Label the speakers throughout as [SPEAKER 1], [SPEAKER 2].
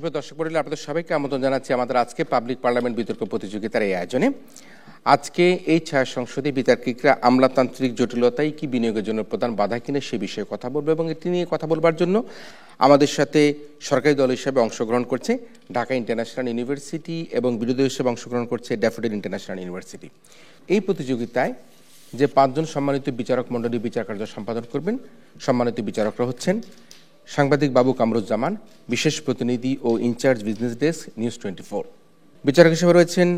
[SPEAKER 1] সুপ্রিয় দর্শক মণ্ডলী, আপনাদের সবাইকে আমন্ত্রণ জানাচ্ছি আমাদের আজকে পাবলিক পার্লামেন্ট বিতর্ক প্রতিযোগিতার এই আয়োজনে। আজকে এই ছায়া সংসদে বিতর্কিকরা আমলাতান্ত্রিক জটিলতাই কি বিনিয়োগের জন্য প্রধান বাধা কিনা সে বিষয়ে কথা বলবে, এবং এটি নিয়ে কথা বলবার জন্য আমাদের সাথে সরকারি দল হিসেবে অংশগ্রহণ করছে ঢাকা ইন্টারন্যাশনাল ইউনিভার্সিটি এবং বিরোধী হিসেবে অংশগ্রহণ করছে ড্যাফোডিল ইন্টারন্যাশনাল ইউনিভার্সিটি। এই প্রতিযোগিতায় যে 5 জন সম্মানিত বিচারক মণ্ডলী বিচার কার্য সম্পাদন করবেন, সম্মানিত বিচারকরা হচ্ছেন সাংবাদিক বাবু কামরুজ্জামান, বিশেষ প্রতিনিধি ও ইনচার্জ বিজনেস ডেস্ক নিউজ 24। বিচারক হিসেবে রয়েছেন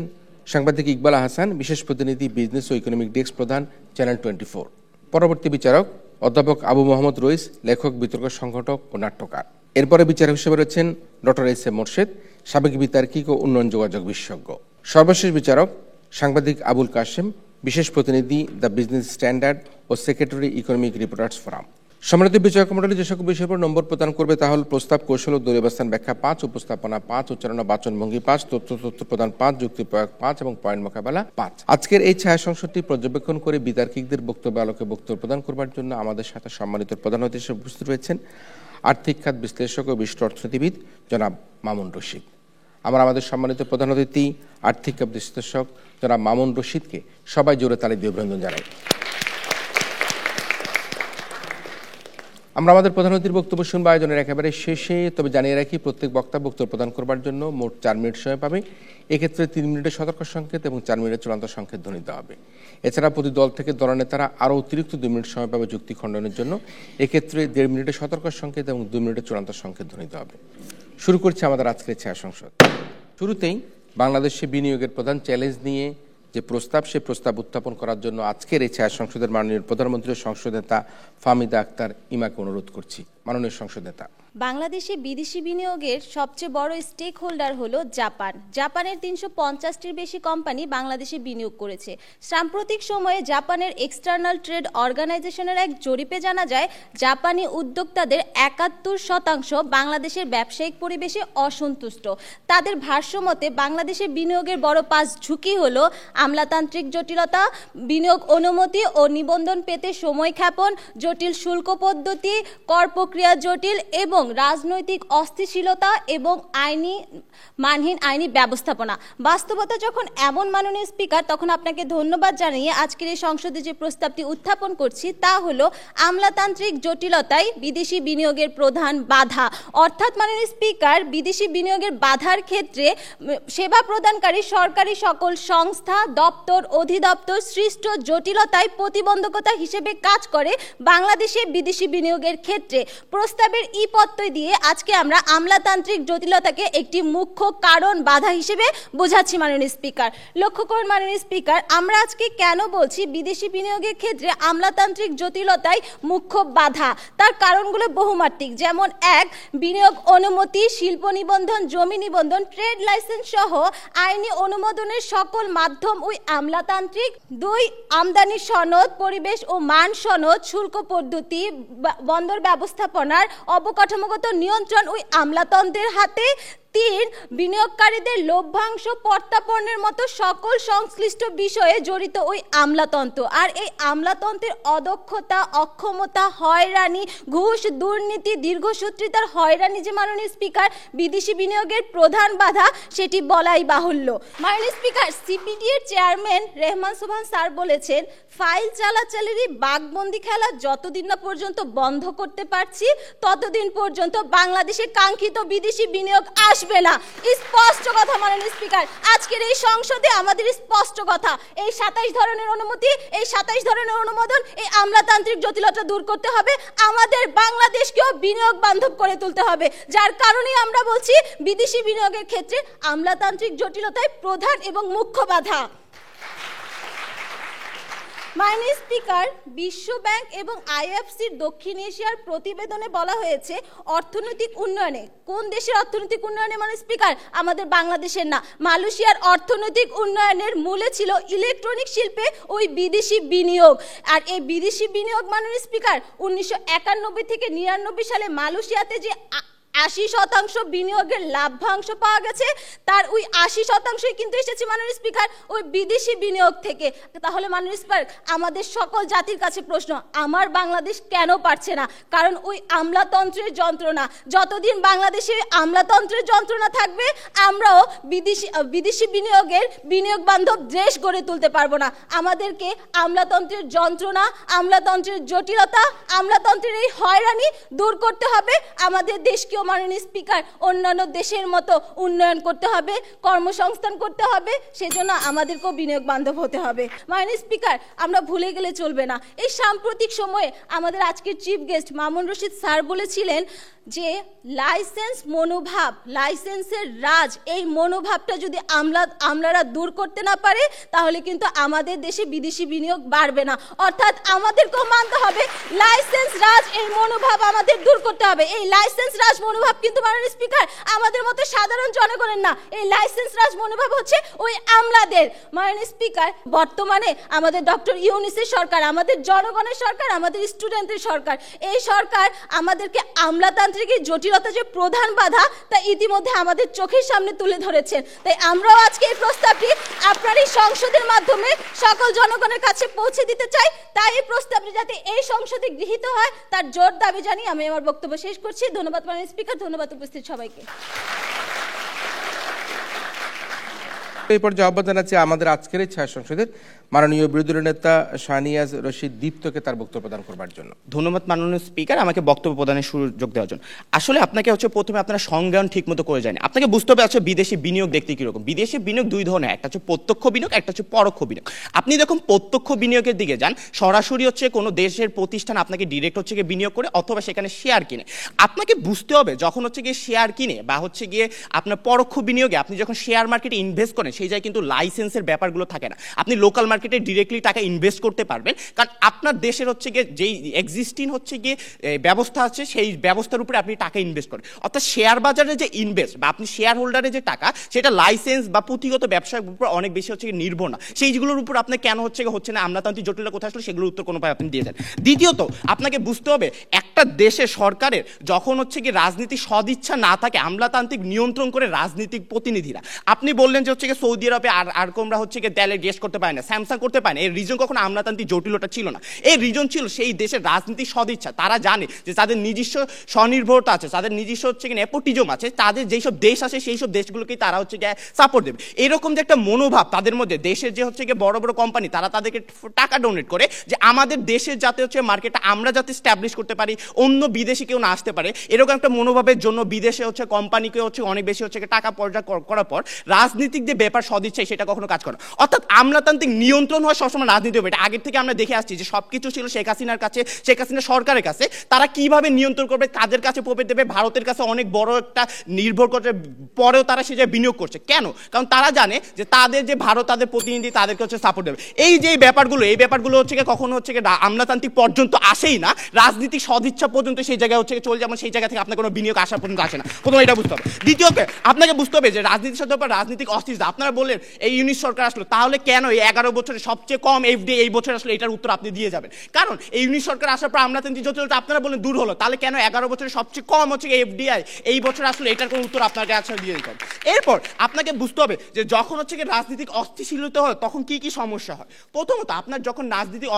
[SPEAKER 1] সাংবাদিক ইকবাল আহসান, বিশেষ প্রতিনিধি বিজনেস ও ইকোনমিক ডেস্ক প্রধান চ্যানেল 24। পরবর্তী বিচারক অধ্যাপক আবু মোহাম্মদ রইস, লেখক, বিতর্ক সংগঠক ও নাট্যকার। এরপরে বিচারক হিসেবে রয়েছেন ডক্টর এস এম মোর্শেদ, সাবেক বিতার্কিক ও উন্নয়ন যোগাযোগ বিশেষজ্ঞ। সর্বশেষ বিচারক সাংবাদিক আবুল কাশেম, বিশেষ প্রতিনিধি দ্য বিজনেস স্ট্যান্ডার্ড ও সেক্রেটারি ইকোনমিক রিপোর্টার্স ফোরাম। সম্মানিত বিচারক মণ্ডলী যে সকল বিষয়ের উপর নম্বর প্রদান করবে তা হল প্রস্তাব, কৌশল ও দলীয় অবস্থান ব্যাখ্যা 5, উপস্থাপনা 5, উচ্চারণ বাচনভঙ্গি 5, তথ্য প্রদান 5, যুক্তি প্রয়োগ 5 এবং পয়েন্ট মোকাবেলা 5। আজকের এই ছায়া সংসদটি পর্যবেক্ষণ করে বিতার্কিকদের বক্তব্য আলোকে বক্তব্য প্রদান করবার জন্য আমাদের সাথে সম্মানিত প্রধান অতিথি হিসেবে উপস্থিত রয়েছেন আর্থিক খাত বিশ্লেষক ও বিশিষ্ট অর্থনীতিবিদ জনাব মামুন রশিদ। আমরা আমাদের সম্মানিত প্রধান অতিথি আর্থিক খাত বিশ্লেষক জনাব মামুন রশিদকে সবাই জোরে তালি দিয়ে অভিনন্দন জানাই। আমরা আমাদের প্রধান অতিথির বক্তব্য শুনবো আয়োজনের একেবারে শেষে, তবে জানিয়ে রাখি প্রত্যেক বক্তা বক্তব্য প্রদান করবার জন্য মোট 4 মিনিট সময় পাবে। এক্ষেত্রে 3 মিনিটের সতর্ক সংকেত এবং 4 মিনিটের চূড়ান্ত সংকেত ধ্বনি দেওয়া হবে। এছাড়া প্রতি দল থেকে দলনেতারা আরও অতিরিক্ত 2 মিনিট সময় পাবে যুক্তি খণ্ডনের জন্য। এক্ষেত্রে 1.5 মিনিটের সতর্ক সংকেত এবং 2 মিনিটের চূড়ান্ত সংকেত ধ্বনি দেওয়া হবে। শুরু করছি আমাদের আজকের ছায়া সংসদ। শুরুতেই বাংলাদেশে বিনিয়োগের প্রধান চ্যালেঞ্জ নিয়ে যে প্রস্তাব, সে প্রস্তাব উত্থাপন করার জন্য আজকের এই ছায়া সংসদের মাননীয় প্রধানমন্ত্রী ও সংসদ নেতা ফাহমিদা আক্তার ইমাকে অনুরোধ করছি। মাননীয় সংসদ নেতা।
[SPEAKER 2] বাংলাদেশে বিদেশি বিনিয়োগের সবচেয়ে বড় স্টেক হোল্ডার হলো জাপান। জাপানের 350টির বেশি কোম্পানি বাংলাদেশে বিনিয়োগ করেছে। সাম্প্রতিক সময়ে জাপানের এক্সটার্নাল ট্রেড অর্গানাইজেশনের এক জরিপে জানা যায় জাপানি উদ্যোক্তাদের 71% বাংলাদেশের ব্যবসায়িক পরিবেশে অসন্তুষ্ট। তাদের ভাষ্যমতে বাংলাদেশে বিনিয়োগের বড় 5 ঝুঁকি হলো আমলাতান্ত্রিক জটিলতা, বিনিয়োগ অনুমতি ও নিবন্ধন পেতে সময় ক্ষেপণ, জটিল শুল্ক পদ্ধতি, কর প্রক্রিয়া জটিল এবং রাজনৈতিক অস্থিতিশীলতা এবং মানহীন আইনি ব্যবস্থাপনা। বাস্তবতা যখন এমন, মাননীয় স্পিকার, তখন আপনাকে ধন্যবাদ জানিয়ে আজকের এই সংসদে যে প্রস্তাবটি উত্থাপন করছি তা হলো আমলাতান্ত্রিক জটিলতাই বিদেশি বিনিয়োগের প্রধান বাধা। অর্থাৎ মাননীয় স্পিকার, বিদেশি বিনিয়োগের বাধার ক্ষেত্রে সেবা প্রদানকারী সরকারি সকল সংস্থা, দপ্তর, অধিদপ্তর সৃষ্ট জটিলতায় প্রতিবন্ধকতা হিসেবে কাজ করে বাংলাদেশে বিদেশি বিনিয়োগের ক্ষেত্রে। প্রস্তাবের প্রত্যয় দিয়ে আজকে আমরা আমলাতান্ত্রিক জটিলতাকে একটি মুখ্য কারণ, বাধা হিসেবে বোঝাচ্ছি মাননীয় স্পিকার। লক্ষ্য করুন মাননীয় স্পিকার, আমরা আজকে কেন বলছি বিদেশি বিনিয়োগের ক্ষেত্রে আমলাতান্ত্রিক জটিলতাই মুখ্য বাধা। তার কারণগুলো বহুমাত্রিক, যেমন 1, বিনিয়োগ অনুমতি, শিল্প নিবন্ধন, জমি নিবন্ধন, ট্রেড লাইসেন্স সহ আইনি অনুমোদনের সকল মাধ্যম ওই আমলাতান্ত্রিক। 2, আমদানি সনদ, পরিবেশ ও মান সনদ, শুল্ক পদ্ধতি, বন্দর ব্যবস্থাপনার অবকাঠামোগত নিয়ন্ত্রণ ওই আমলাতন্ত্রের হাতে। 3, বিনিয়োগকারীদের লভ্যাংশ প্রত্যাপনের মতো সকল সংশ্লিষ্ট বিষয়ে জড়িত ওই আমলাতন্ত্র। আর এই আমলাতন্ত্রের অদক্ষতা, অক্ষমতা, হয়রানি, ঘুষ, দুর্নীতি, দীর্ঘসূত্রিতার হয়রানি যে মাননীয় স্পিকার বিদেশি বিনিয়োগের প্রধান বাধা, সেটি বলাই বাহুল্য। মাননীয় স্পিকার, সিপিডি এর চেয়ারম্যান রেহমান সোবহান স্যার বলেছেন, ফাইল চালাচালেরই বাঘবন্দি খেলা যতদিন না পর্যন্ত বন্ধ করতে পারছি ততদিন পর্যন্ত বাংলাদেশে কাঙ্ক্ষিত বিদেশি বিনিয়োগ আসবে না। স্পষ্ট কথা মাননীয় স্পিকার, আজকের এই সংসদে আমাদের স্পষ্ট কথা, এই 27 ধরনের অনুমতি, এই 27 ধরনের অনুমোদন, এই আমলাতান্ত্রিক জটিলতা দূর করতে হবে। আমাদের বাংলাদেশকেও বিনিয়োগ বান্ধব করে তুলতে হবে। যার কারণে আমরা বলছি বিদেশি বিনিয়োগের ক্ষেত্রে আমলাতান্ত্রিক জটিলতাই প্রধান এবং মুখ্য বাধা। মাননীয় স্পিকার, বিশ্ব ব্যাংক এবং আইএফসির দক্ষিণ এশিয়ার প্রতিবেদনে বলা হয়েছে অর্থনৈতিক উন্নয়নে, কোন দেশের অর্থনৈতিক উন্নয়নে মাননীয় স্পিকার? আমাদের বাংলাদেশের না, মালয়েশিয়ার অর্থনৈতিক উন্নয়নের মূলে ছিল ইলেকট্রনিক শিল্পে ওই বিদেশি বিনিয়োগ। আর এই বিদেশি বিনিয়োগ মাননীয় স্পিকার 1991 থেকে 99 সালে মালয়েশিয়াতে যে 80% বিনিয়োগের লাভ্যাংশ পাওয়া গেছে, তার ওই 80%ই কিন্তু এসেছে মাননীয় স্পিকার ওই বিদেশি বিনিয়োগ থেকে। তাহলে মাননীয় স্পিকার, আমাদের সকল জাতির কাছে প্রশ্ন, আমার বাংলাদেশ কেন পারছে না? কারণ ওই আমলাতন্ত্রের যন্ত্রণা, যতদিন বাংলাদেশে আমলাতন্ত্রের যন্ত্রণা থাকবে, আমরাও বিদেশি বিনিয়োগের বিনিয়োগ বান্ধব দেশ গড়ে তুলতে পারবো না। আমাদেরকে আমলাতন্ত্রের যন্ত্রণা, আমলাতন্ত্রের জটিলতা, আমলাতন্ত্রের এই হয়রানি দূর করতে হবে। আমাদের দেশকেও মাননীয় স্পিকার অন্যান্য দেশের মতো উন্নয়ন করতে হবে, কর্মসংস্থান করতে হবে, সেজন্য আমাদেরকেও বিনিয়োগ বান্ধব হতে হবে। মাননীয় স্পিকার, আমরা ভুলে গেলে চলবে না, এই সাম্প্রতিক সময়ে আমাদের আজকের chief guest Mamun Rashid sir বলেছিলেন যে লাইসেন্স মনোভাব, লাইসেন্সের রাজ, এই মনোভাবটা যদি আমলারা দূর করতে না পারে, তাহলে কিন্তু আমাদের দেশে বিদেশি বিনিয়োগ বাড়বে না। অর্থাৎ আমাদেরকেও মানতে হবে লাইসেন্স রাজ, এই মনোভাব আমাদের দূর করতে হবে। এই লাইসেন্স রাজ মনোভাব কিন্তু মাননীয় স্পিকার আমাদের মতো সাধারণ জনগণের না, এই লাইসেন্স রাজ মনোভাব হচ্ছে ওই আমলাদের। মাননীয় স্পিকার, বর্তমানে আমাদের ডক্টর ইউনূসের সরকার, আমাদের জনগণের সরকার, আমাদের স্টুডেন্টদের সরকার, এই সরকার আমাদেরকে আমলাতান্ত্রিক জটিলতা যে প্রধান বাধা, তা ইতিমধ্যে আমাদের চোখের সামনে তুলে ধরেছেন। তাই আমরাও আজকে এই প্রস্তাবটি আপনার এই সংসদের মাধ্যমে সকল জনগণের কাছে পৌঁছে দিতে চাই। তাই এই প্রস্তাবটি যাতে এই সংসদে গৃহীত হয়, তার জোর দাবি জানিয়ে আমি আমার বক্তব্য শেষ করছি। ধন্যবাদ মাননীয় স্পিকার, ধন্যবাদ উপস্থিত সবাইকে।
[SPEAKER 1] এই পর্যায়ে আহ্বান জানাচ্ছি আমাদের আজকের এই ছায়া সংসদের মাননীয় বিরোধী দলীয় নেতা শাহনিয়াজ রশিদ দীপ্তকে তার বক্তব্য প্রদান করবার জন্য।
[SPEAKER 3] ধন্যবাদ মাননীয় স্পিকার, আমাকে বক্তব্য প্রদানের সুযোগ দেওয়ার জন্য। আসলে আপনাকে প্রথমে আপনারা সংজ্ঞান ঠিক মতো করে যায়নি। আপনাকে বুঝতে হবে বিদেশি বিনিয়োগ দেখতে কিরকম। বিদেশি বিনিয়োগ দুই ধরনের, একটা হচ্ছে প্রত্যক্ষ বিনিয়োগ, একটা হচ্ছে পরোক্ষ বিনিয়োগ। আপনি যখন প্রত্যক্ষ বিনিয়োগের দিকে যান, সরাসরি কোনো দেশের প্রতিষ্ঠান আপনাকে ডিরেক্ট বিনিয়োগ করে অথবা সেখানে শেয়ার কিনে। আপনাকে বুঝতে হবে যখন শেয়ার কিনে বা গিয়ে আপনার পরোক্ষ বিনিয়োগে আপনি যখন শেয়ার মার্কেটে ইনভেস্ট করেন, সেই জায়গায় কিন্তু লাইসেন্সের ব্যাপারগুলো থাকে না। আপনি লোকাল মার্কেটে ডিরেক্টলি টাকা ইনভেস্ট করতে পারবেন, কারণ আপনার দেশের গিয়ে যেই এক্সিস্টিং গিয়ে ব্যবস্থা আছে, সেই ব্যবস্থার উপরে আপনি টাকা ইনভেস্ট করেন। অর্থাৎ শেয়ার বাজারে যে ইনভেস্ট বা আপনি শেয়ার হোল্ডারের যে টাকা, সেটা লাইসেন্স বা পুঁথিগত ব্যবসার উপর অনেক বেশি নির্ভর না। সেইগুলোর উপর আপনার কেন হচ্ছে না আমলাতান্ত্রিক জটিলতা কোথায় আসলে, সেগুলোর উত্তর কোনো আপনি দিয়ে দেন। দ্বিতীয়ত, আপনাকে বুঝতে হবে একটা দেশের সরকারের যখন গিয়ে রাজনীতি সদিচ্ছা না থাকে, আমলাতান্ত্রিক নিয়ন্ত্রণ করে রাজনীতিক প্রতিনিধিরা। আপনি বললেন যে সৌদি আরবে আর কোমরা দেয়ালে গেস করতে পারে না, স্যামসাং করতে পারে না। এই রিজন কখনো আমলাতান্ত্রিক জটিলতা ছিল না, এই রিজন ছিল সেই দেশের রাজনীতির সদিচ্ছা। তারা জানে যে তাদের নিজস্ব স্বনির্ভরতা আছে, তাদের নিজস্ব নেপোটিজম আছে, তাদের যেসব দেশ আছে সেই সব দেশগুলোকে তারা সাপোর্ট দেবে। এরকম যে একটা মনোভাব তাদের মধ্যে, দেশের যে বড় বড় কোম্পানি তারা তাদেরকে টাকা ডোনেট করে যে আমাদের দেশের যাতে মার্কেটটা আমরা যাতে স্ট্যাবলিশ করতে পারি, অন্য বিদেশি কেউ না আসতে পারে, এরকম একটা মনোভাবের জন্য বিদেশে কোম্পানিকে অনেক বেশি টাকা পর্যা করার পর রাজনীতিক যে ব্যাপার সদিচ্ছায় সেটা কখনো কাজ করে। অর্থাৎ আমলাতান্ত্রিক নিয়ন্ত্রণ হয় সবসময় রাজনীতি হবে। এটা আগের থেকে আমরা দেখে আসছি যে সবকিছু ছিল শেখ হাসিনার কাছে, শেখ হাসিনা সরকারের কাছে। তারা কিভাবে নিয়ন্ত্রণ করবে, কাদের কাছে প্রফিট দেবে, ভারতের কাছে অনেক বড় একটা নির্ভর করছে, পরেও তারা সে জায়গায় বিনিয়োগ করছে। কেন? কারণ তারা জানে যে তাদের যে ভারত তাদের প্রতিনিধি তাদেরকে সাপোর্ট দেবে। এই যে ব্যাপারগুলো, এই ব্যাপারগুলো কখনো আমলাতান্ত্রিক পর্যন্ত আসেই না, রাজনীতিক সদিচ্ছা পর্যন্ত সেই জায়গায় চলে, যেমন সেই জায়গা থেকে আপনার কোনো বিনিয়োগ আসা পর্যন্ত আসে না। প্রথমে এটা বুঝতে হবে। দ্বিতীয়ত, আপনাকে বুঝতে হবে যে রাজনীতির সাথে রাজনীতিক অস্থিরতা। আপনারা বললেন এই ইউনিট সরকার আসলো, তাহলে কেন এই 11 বছরে সবচেয়ে কম এফডিআই এই বছর আসলে, এটার উত্তর আপনি দিয়ে যাবেন। কারণ এই ইউনিট সরকার আসার পর আমলাতান্ত্রিক জটিলতা আপনারা বলেন দূর হলো, তাহলে কেন 11 বছরে সবচেয়ে কম এফডিআই এই বছর আসলে, এটার কোনো উত্তর আপনাকে আসলে দিয়ে দিতে হবে। এরপর আপনাকে বুঝতে হবে যে যখন রাজনীতিক অস্থিতিশীলতা হয় তখন কি কি সমস্যা হয়। প্রথমত, আপনার যখন রাজনীতিক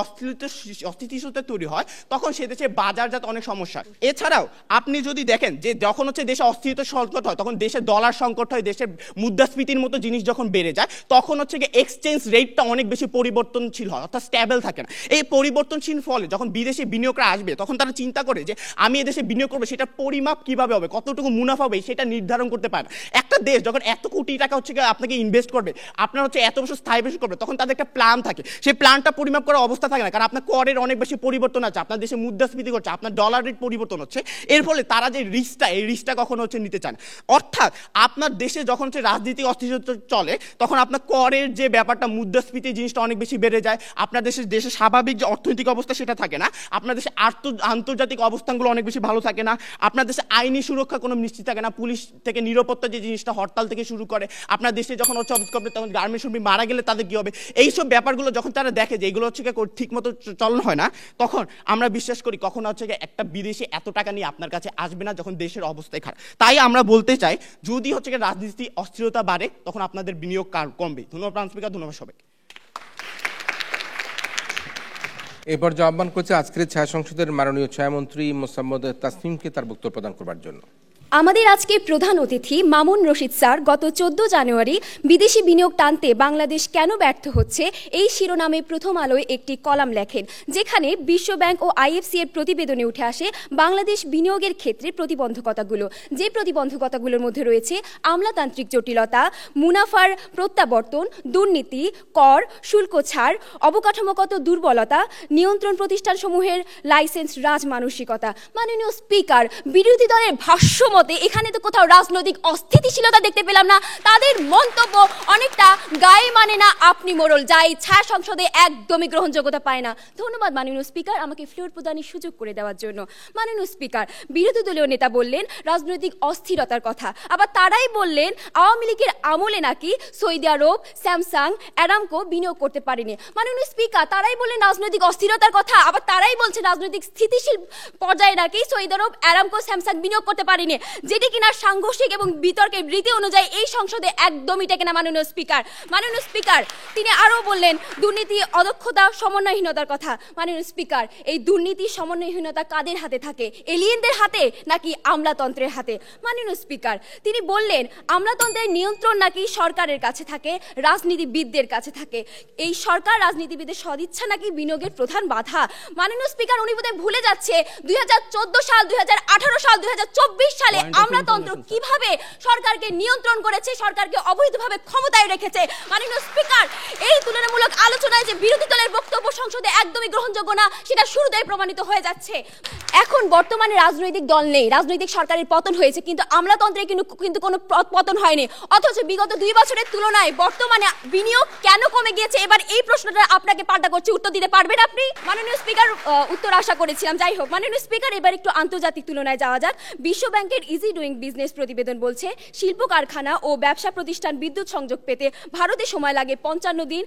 [SPEAKER 3] অস্থিতিশীলতা তৈরি হয় তখন সে দেশে বাজারজাত অনেক সমস্যা। এছাড়াও আপনি যদি দেখেন যে যখন দেশে অস্থিরতা সংকট হয়, তখন দেশে ডলার সংকট হয়, দেশের মুদ্রাস্ফীতির মতো জিনিস যখন বেড়ে যায়, তখন এক্সচেঞ্জ রেটটা অনেক বেশি পরিবর্তনশীল হয়, অর্থাৎ স্ট্যাবল থাকে না। এই পরিবর্তনশীল ফলে যখন বিদেশি বিনিয়োগরা আসবে, তখন তারা চিন্তা করে যে আমি এদেশে বিনিয়োগ করবো, সেটা পরিমাপ কিভাবে হবে, কতটুকু মুনাফা হবে, সেটা নির্ধারণ করতে পারে না। একটা দেশ যখন এত কোটি টাকা আপনাকে ইনভেস্ট করবে, আপনার এত বছর স্থায়ী বেশি করবে, তখন তাদের একটা প্ল্যান থাকে। সেই প্ল্যানটা পরিমাপ করার অবস্থা থাকে না, কারণ আপনার করের অনেক বেশি পরিবর্তন আছে, আপনার দেশে মুদ্রাস্ফীতি করছে, আপনার ডলার রেট পরিবর্তন হচ্ছে। এর ফলে তারা যে রিস্কটা, এই রিস্কটা কখনো নিতে চান। অর্থাৎ আপনার দেশে যখন রাজনীতিক অস্থিরতা চলে তখন আপনার করের যে ব্যাপারটা, মুদ্রাস্ফীতি জিনিসটা অনেক বেশি বেড়ে যায়, আপনার দেশের স্বাভাবিক যে অর্থনৈতিক অবস্থা সেটা থাকে না, আপনার দেশে আন্তর্জাতিক অবস্থানগুলো অনেক বেশি ভালো থাকে না, আপনার দেশে আইনি সুরক্ষা কোনো নিশ্চিত থাকে না, পুলিশ থেকে নিরাপত্তা যে জিনিসটা হরতাল থেকে শুরু করে, আপনার দেশে যখন হচ্ছে অফিস করবে তখন গার্মেন্টস শ্রমিক মারা গেলে তাদের কী হবে, এইসব ব্যাপারগুলো যখন তারা দেখে যে এগুলো হচ্ছে ঠিক মতো চলন হয় না, তখন আমরা বিশ্বাস করি কখনো হচ্ছে একটা বিদেশি এত টাকা নিয়ে আপনার কাছে আসবে না যখন দেশের অবস্থায় খারাপ। তাই আমরা বলতে চাই যদি হচ্ছে রাজনীতি অস্থিরতা বাড়ে তখন আপনাদের বিনিয়োগ কমবে। ধন্যবাদ প্রধান স্পিকার, ধন্যবাদ সবাইকে।
[SPEAKER 1] এরপর আহ্বান করছে আজকের ছায়া সংসদের মাননীয় ছায়ামন্ত্রী মোসাম্মদ তাসনিমকে তার বক্তব্য প্রদান করবার জন্য।
[SPEAKER 4] আমাদের আজকে প্রধান অতিথি মামুন রশিদ স্যার গত 14 জানুয়ারি বিদেশি বিনিয়োগ টানতে বাংলাদেশ কেন ব্যর্থ হচ্ছে এই শিরোনামে প্রথম আলোয় একটি কলাম লেখেন, যেখানে বিশ্বব্যাংক ও আইএফসি এর প্রতিবেদনে উঠে আসে বাংলাদেশ বিনিয়োগের ক্ষেত্রে প্রতিবন্ধকতাগুলো। যে প্রতিবন্ধকতাগুলোর মধ্যে রয়েছে আমলাতান্ত্রিক জটিলতা, মুনাফার প্রত্যাবর্তন, দুর্নীতি, কর, শুল্ক ছাড়, অবকাঠামোগত দুর্বলতা, নিয়ন্ত্রণ প্রতিষ্ঠানসমূহের লাইসেন্স রাজ মানসিকতা। মাননীয় স্পিকার, বিরোধী দলের ভাষ্য এখানে তো কোথাও রাজনৈতিক অস্থিতিশীলতা দেখতে পেলাম না। তাদের মন্তব্য অনেকটা গায়ে মানে না আপনি মোড়ল, যা এই ছায়া সংসদে একদমই গ্রহণযোগ্যতা পায় না। ধন্যবাদ মাননীয় স্পিকার আমাকে ফ্লোর প্রদানের সুযোগ করে দেওয়ার জন্য। মাননীয় স্পিকার, বিরোধী দলীয় নেতা বললেন রাজনৈতিক অস্থিরতার কথা, আবার তারাই বললেন আওয়ামী লীগের আমলে নাকি সৌদি আরব, স্যামসাং, অ্যারামকো বিনিয়োগ করতে পারেনি। মাননীয় স্পিকার, তারাই বললেন রাজনৈতিক অস্থিরতার কথা, আবার তারাই বলছে রাজনৈতিক স্থিতিশীল পর্যায়ে নাকি সৌদি আরব, অ্যারামকো, স্যামসাং বিনিয়োগ করতে পারেনি, যেটি কিনা সাংঘর্ষিক এবং বিতর্কের রীতি অনুযায়ী এই সংসদে একদমই টেকে না। মাননীয় স্পিকার, তিনি আরো বললেন দুর্নীতি, অদক্ষতা, সমন্বয়হীনতার কথা। মাননীয় স্পিকার, এই দুর্নীতি, সমন্বয়হীনতা কাদের হাতে থাকে? এলিয়েনদের হাতে নাকি আমলাতন্ত্রের হাতে? মাননীয় স্পিকার, তিনি বললেন আমলাতন্ত্রের নিয়ন্ত্রণ নাকি সরকারের কাছে থাকে, রাজনীতিবিদদের কাছে থাকে। এই সরকার রাজনীতিবিদের সদিচ্ছা নাকি বিনিয়োগের প্রধান বাধা। মাননীয় স্পিকার, উনি বোধহয় ভুলে যাচ্ছে 2014 সাল, 2018 সাল, 2024 সালে আমলাতন্ত্র কিভাবে সরকারকে নিয়ন্ত্রণ করেছে, সরকারকে অবৈধভাবে ক্ষমতায় রেখেছে। মাননীয় স্পিকার, এই তুলনামূলক আলোচনায় যে বিরোধী দলের বক্তব্য সংসদে একদমই গ্রহণযোগ্য না, সেটা শুরুতেই প্রমাণিত হয়ে যাচ্ছে। এখন বর্তমানে রাজনৈতিক দল নেই, রাজনৈতিক সরকারের পতন হয়েছে, কিন্তু আমলাতন্ত্রে কিন্তু কোনো পতন হয়নি। অথচ বিগত 2 বছরের তুলনায় বর্তমানে বিনিয়োগ কেন কমে গিয়েছে? এবার এই প্রশ্নটা আপনাকে পাল্টা করছি, উত্তর দিতে পারবেন আপনি? মাননীয় স্পিকার, উত্তর আশা করেছিলাম। যাই হোক, মাননীয় স্পিকার, এবার একটু আন্তর্জাতিক তুলনায় যাওয়া যাক। বিশ্ব ব্যাংকের ইজি ডুইং বিজনেস প্রতিবেদন বলছে শিল্প কারখানা ও ব্যবসা প্রতিষ্ঠান বিদ্যুৎ সংযোগ পেতে ভারতে সময় লাগে 55 দিন,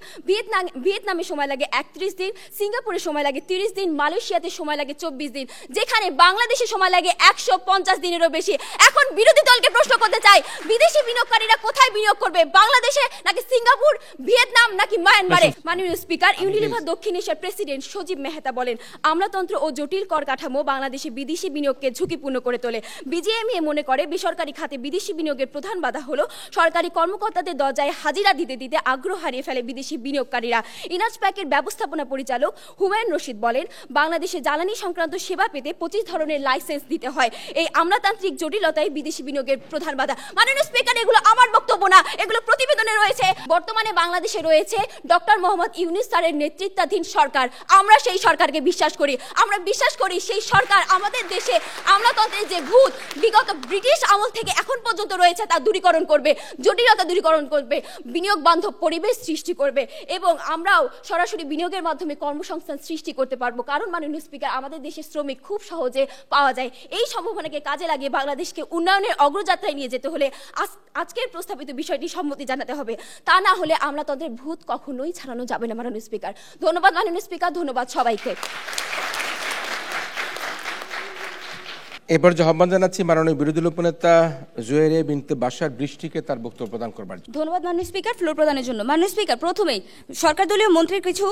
[SPEAKER 4] ভিয়েতনামে সময় লাগে 31 দিন, সিঙ্গাপুরে সময় লাগে 30 দিন, মালয়েশিয়াতে সময় লাগে 24 দিন, যেখানে বাংলাদেশে সময় লাগে 150 দিনেরও বেশি। এখন বিরোধী দলকে প্রশ্ন করতে চাই, বিদেশি বিনিয়োগকারীরা কোথায় বিনিয়োগ করবে? বাংলাদেশে নাকি সিঙ্গাপুর, ভিয়েতনাম নাকি মায়ানমারে? মাননীয় স্পিকার, ইউনিলিভার দক্ষিণ এশিয়ার প্রেসিডেন্ট সজীব মেহতা বলেন আমলাতন্ত্র ও জটিল কর কাঠামো বাংলাদেশে বিদেশি বিনিয়োগকে ঝুঁকিপূর্ণ করে তোলে। বিজিএমইএ মনে করে বেসরকারি খাতে বিদেশি বিনিয়োগের প্রধান বাধা হলো সরকারি কর্মকর্তাদের দরজায় হাজিরা দিতে দিতে আগ্রহ হারিয়ে ফেলে বিদেশি বিনিয়োগকারীরা। ইনাজ প্যাকের ব্যবস্থাপনা পরিচালক হুমায়ুন রশিদ বলেন বাংলাদেশে জ্বালানি সংক্রান্ত সেবা পেতে 25 ধরনের লাইসেন্স দিতে হয়। এই আমলাতান্ত্রিক জটিলতায় বিদেশি বিনিয়োগের প্রধান বাধা। মাননীয় স্পিকার, এগুলো আমার বক্তব্য না, এগুলো প্রতিবেদনে রয়েছে। বর্তমানে বাংলাদেশে রয়েছে ডক্টর মোহাম্মদ ইউনূস স্যারের নেতৃত্বাধীন সরকার। আমরা সেই সরকারকে বিশ্বাস করি। আমরা বিশ্বাস করি সেই সরকার আমাদের দেশে আমলাতন্ত্রের যে ভূত বিগত ব্রিটিশ আমল থেকে এখন পর্যন্ত রয়েছে তা দূরীকরণ করবে, জটিলতা দূরীকরণ করবে, বিনিয়োগ বান্ধব পরিবেশ সৃষ্টি করবে এবং আমরাও সরাসরি বিনিয়োগের মাধ্যমে কর্মসংস্থান সৃষ্টি করতে পারবো। কারণ মাননীয় স্পিকার, আমাদের দেশের শ্রমিক খুব সহজে পাওয়া যায়। এই সম্ভাবনাকে কাজে লাগিয়ে বাংলাদেশকে উন্নয়নের অগ্রযাত্রায় নিয়ে যেতে হলে আজকের প্রস্তাবিত বিষয়টি সম্মতি জানাতে হবে। তা না হলে আমলাতন্ত্রের ভূত কখনোই ছাড়ানো যাবে না। মাননীয় স্পিকার, ধন্যবাদ। মাননীয় স্পিকার, ধন্যবাদ সবাইকে।
[SPEAKER 1] এবার আহ্বান জানাচ্ছি মাননীয় বিরোধী উপনেতা জুয়েরে বিনতে বাশার বৃষ্টিকে তার বক্তব্য প্রদান করবার জন্য।
[SPEAKER 5] ধন্যবাদ মাননীয় স্পিকার ফ্লোর প্রদানের জন্য। মাননীয় স্পিকার, প্রথমেই সরকার দলীয় মন্ত্রীর কিছু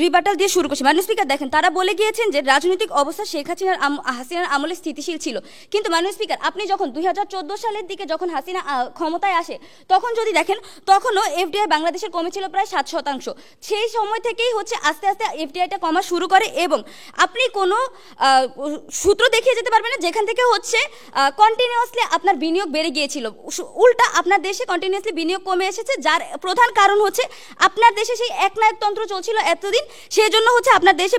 [SPEAKER 5] রিবাটাল দিয়ে শুরু করছি। মাননীয় স্পিকার, দেখেন তারা বলে গিয়েছেন যে রাজনৈতিক অবস্থা শেখ হাসিনার আমলে স্থিতিশীল ছিল, কিন্তু মাননীয় স্পিকার আপনি যখন 2014 সালের দিকে যখন হাসিনা ক্ষমতায় আসে তখন যদি দেখেন তখনও এফডিআই বাংলাদেশের কমেছিল প্রায় 7%। সেই সময় থেকেই হচ্ছে আস্তে আস্তে এফডিআইটা কমা শুরু করে এবং আপনি কোনো সূত্র দেখিয়ে যেতে পারবেন না যেখান থেকে হচ্ছে কন্টিনিউয়াসলি আপনার বিনিয়োগ বেড়ে গিয়েছিল। উল্টা আপনার দেশে কন্টিনিউয়াসলি বিনিয়োগ কমে এসেছে, যার প্রধান কারণ হচ্ছে আপনার দেশে সেই একনায়কতন্ত্র চলছিল এতদিন দীর্ঘদিন, সেই জন্য হচ্ছে আপনার দেশে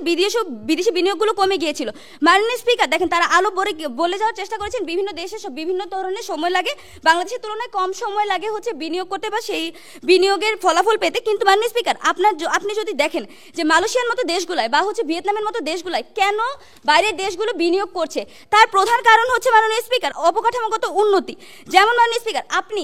[SPEAKER 5] বিদেশি বিনিয়োগগুলো কমে গিয়েছিল। মাননীয় স্পিকার দেখেন, তারা আলো বলে যাওয়ার চেষ্টা করেছেন বিভিন্ন দেশে বিভিন্ন ধরনের সময় লাগে, বাংলাদেশের তুলনায় কম সময় লাগে হচ্ছে বিনিয়োগ করতে বা সেই বিনিয়োগের ফলাফল পেতে। কিন্তু মাননীয় স্পিকার, আপনি যদি দেখেন যে মালয়েশিয়ার মতো দেশগুলায় বা হচ্ছে ভিয়েতনামের মতো দেশগুলায় কেন বাইরের দেশগুলো বিনিয়োগ করছে, তার প্রধান কারণ হচ্ছে মাননীয় স্পিকার অবকাঠামোগত উন্নতি। যেমন মাননীয় স্পিকার, আপনি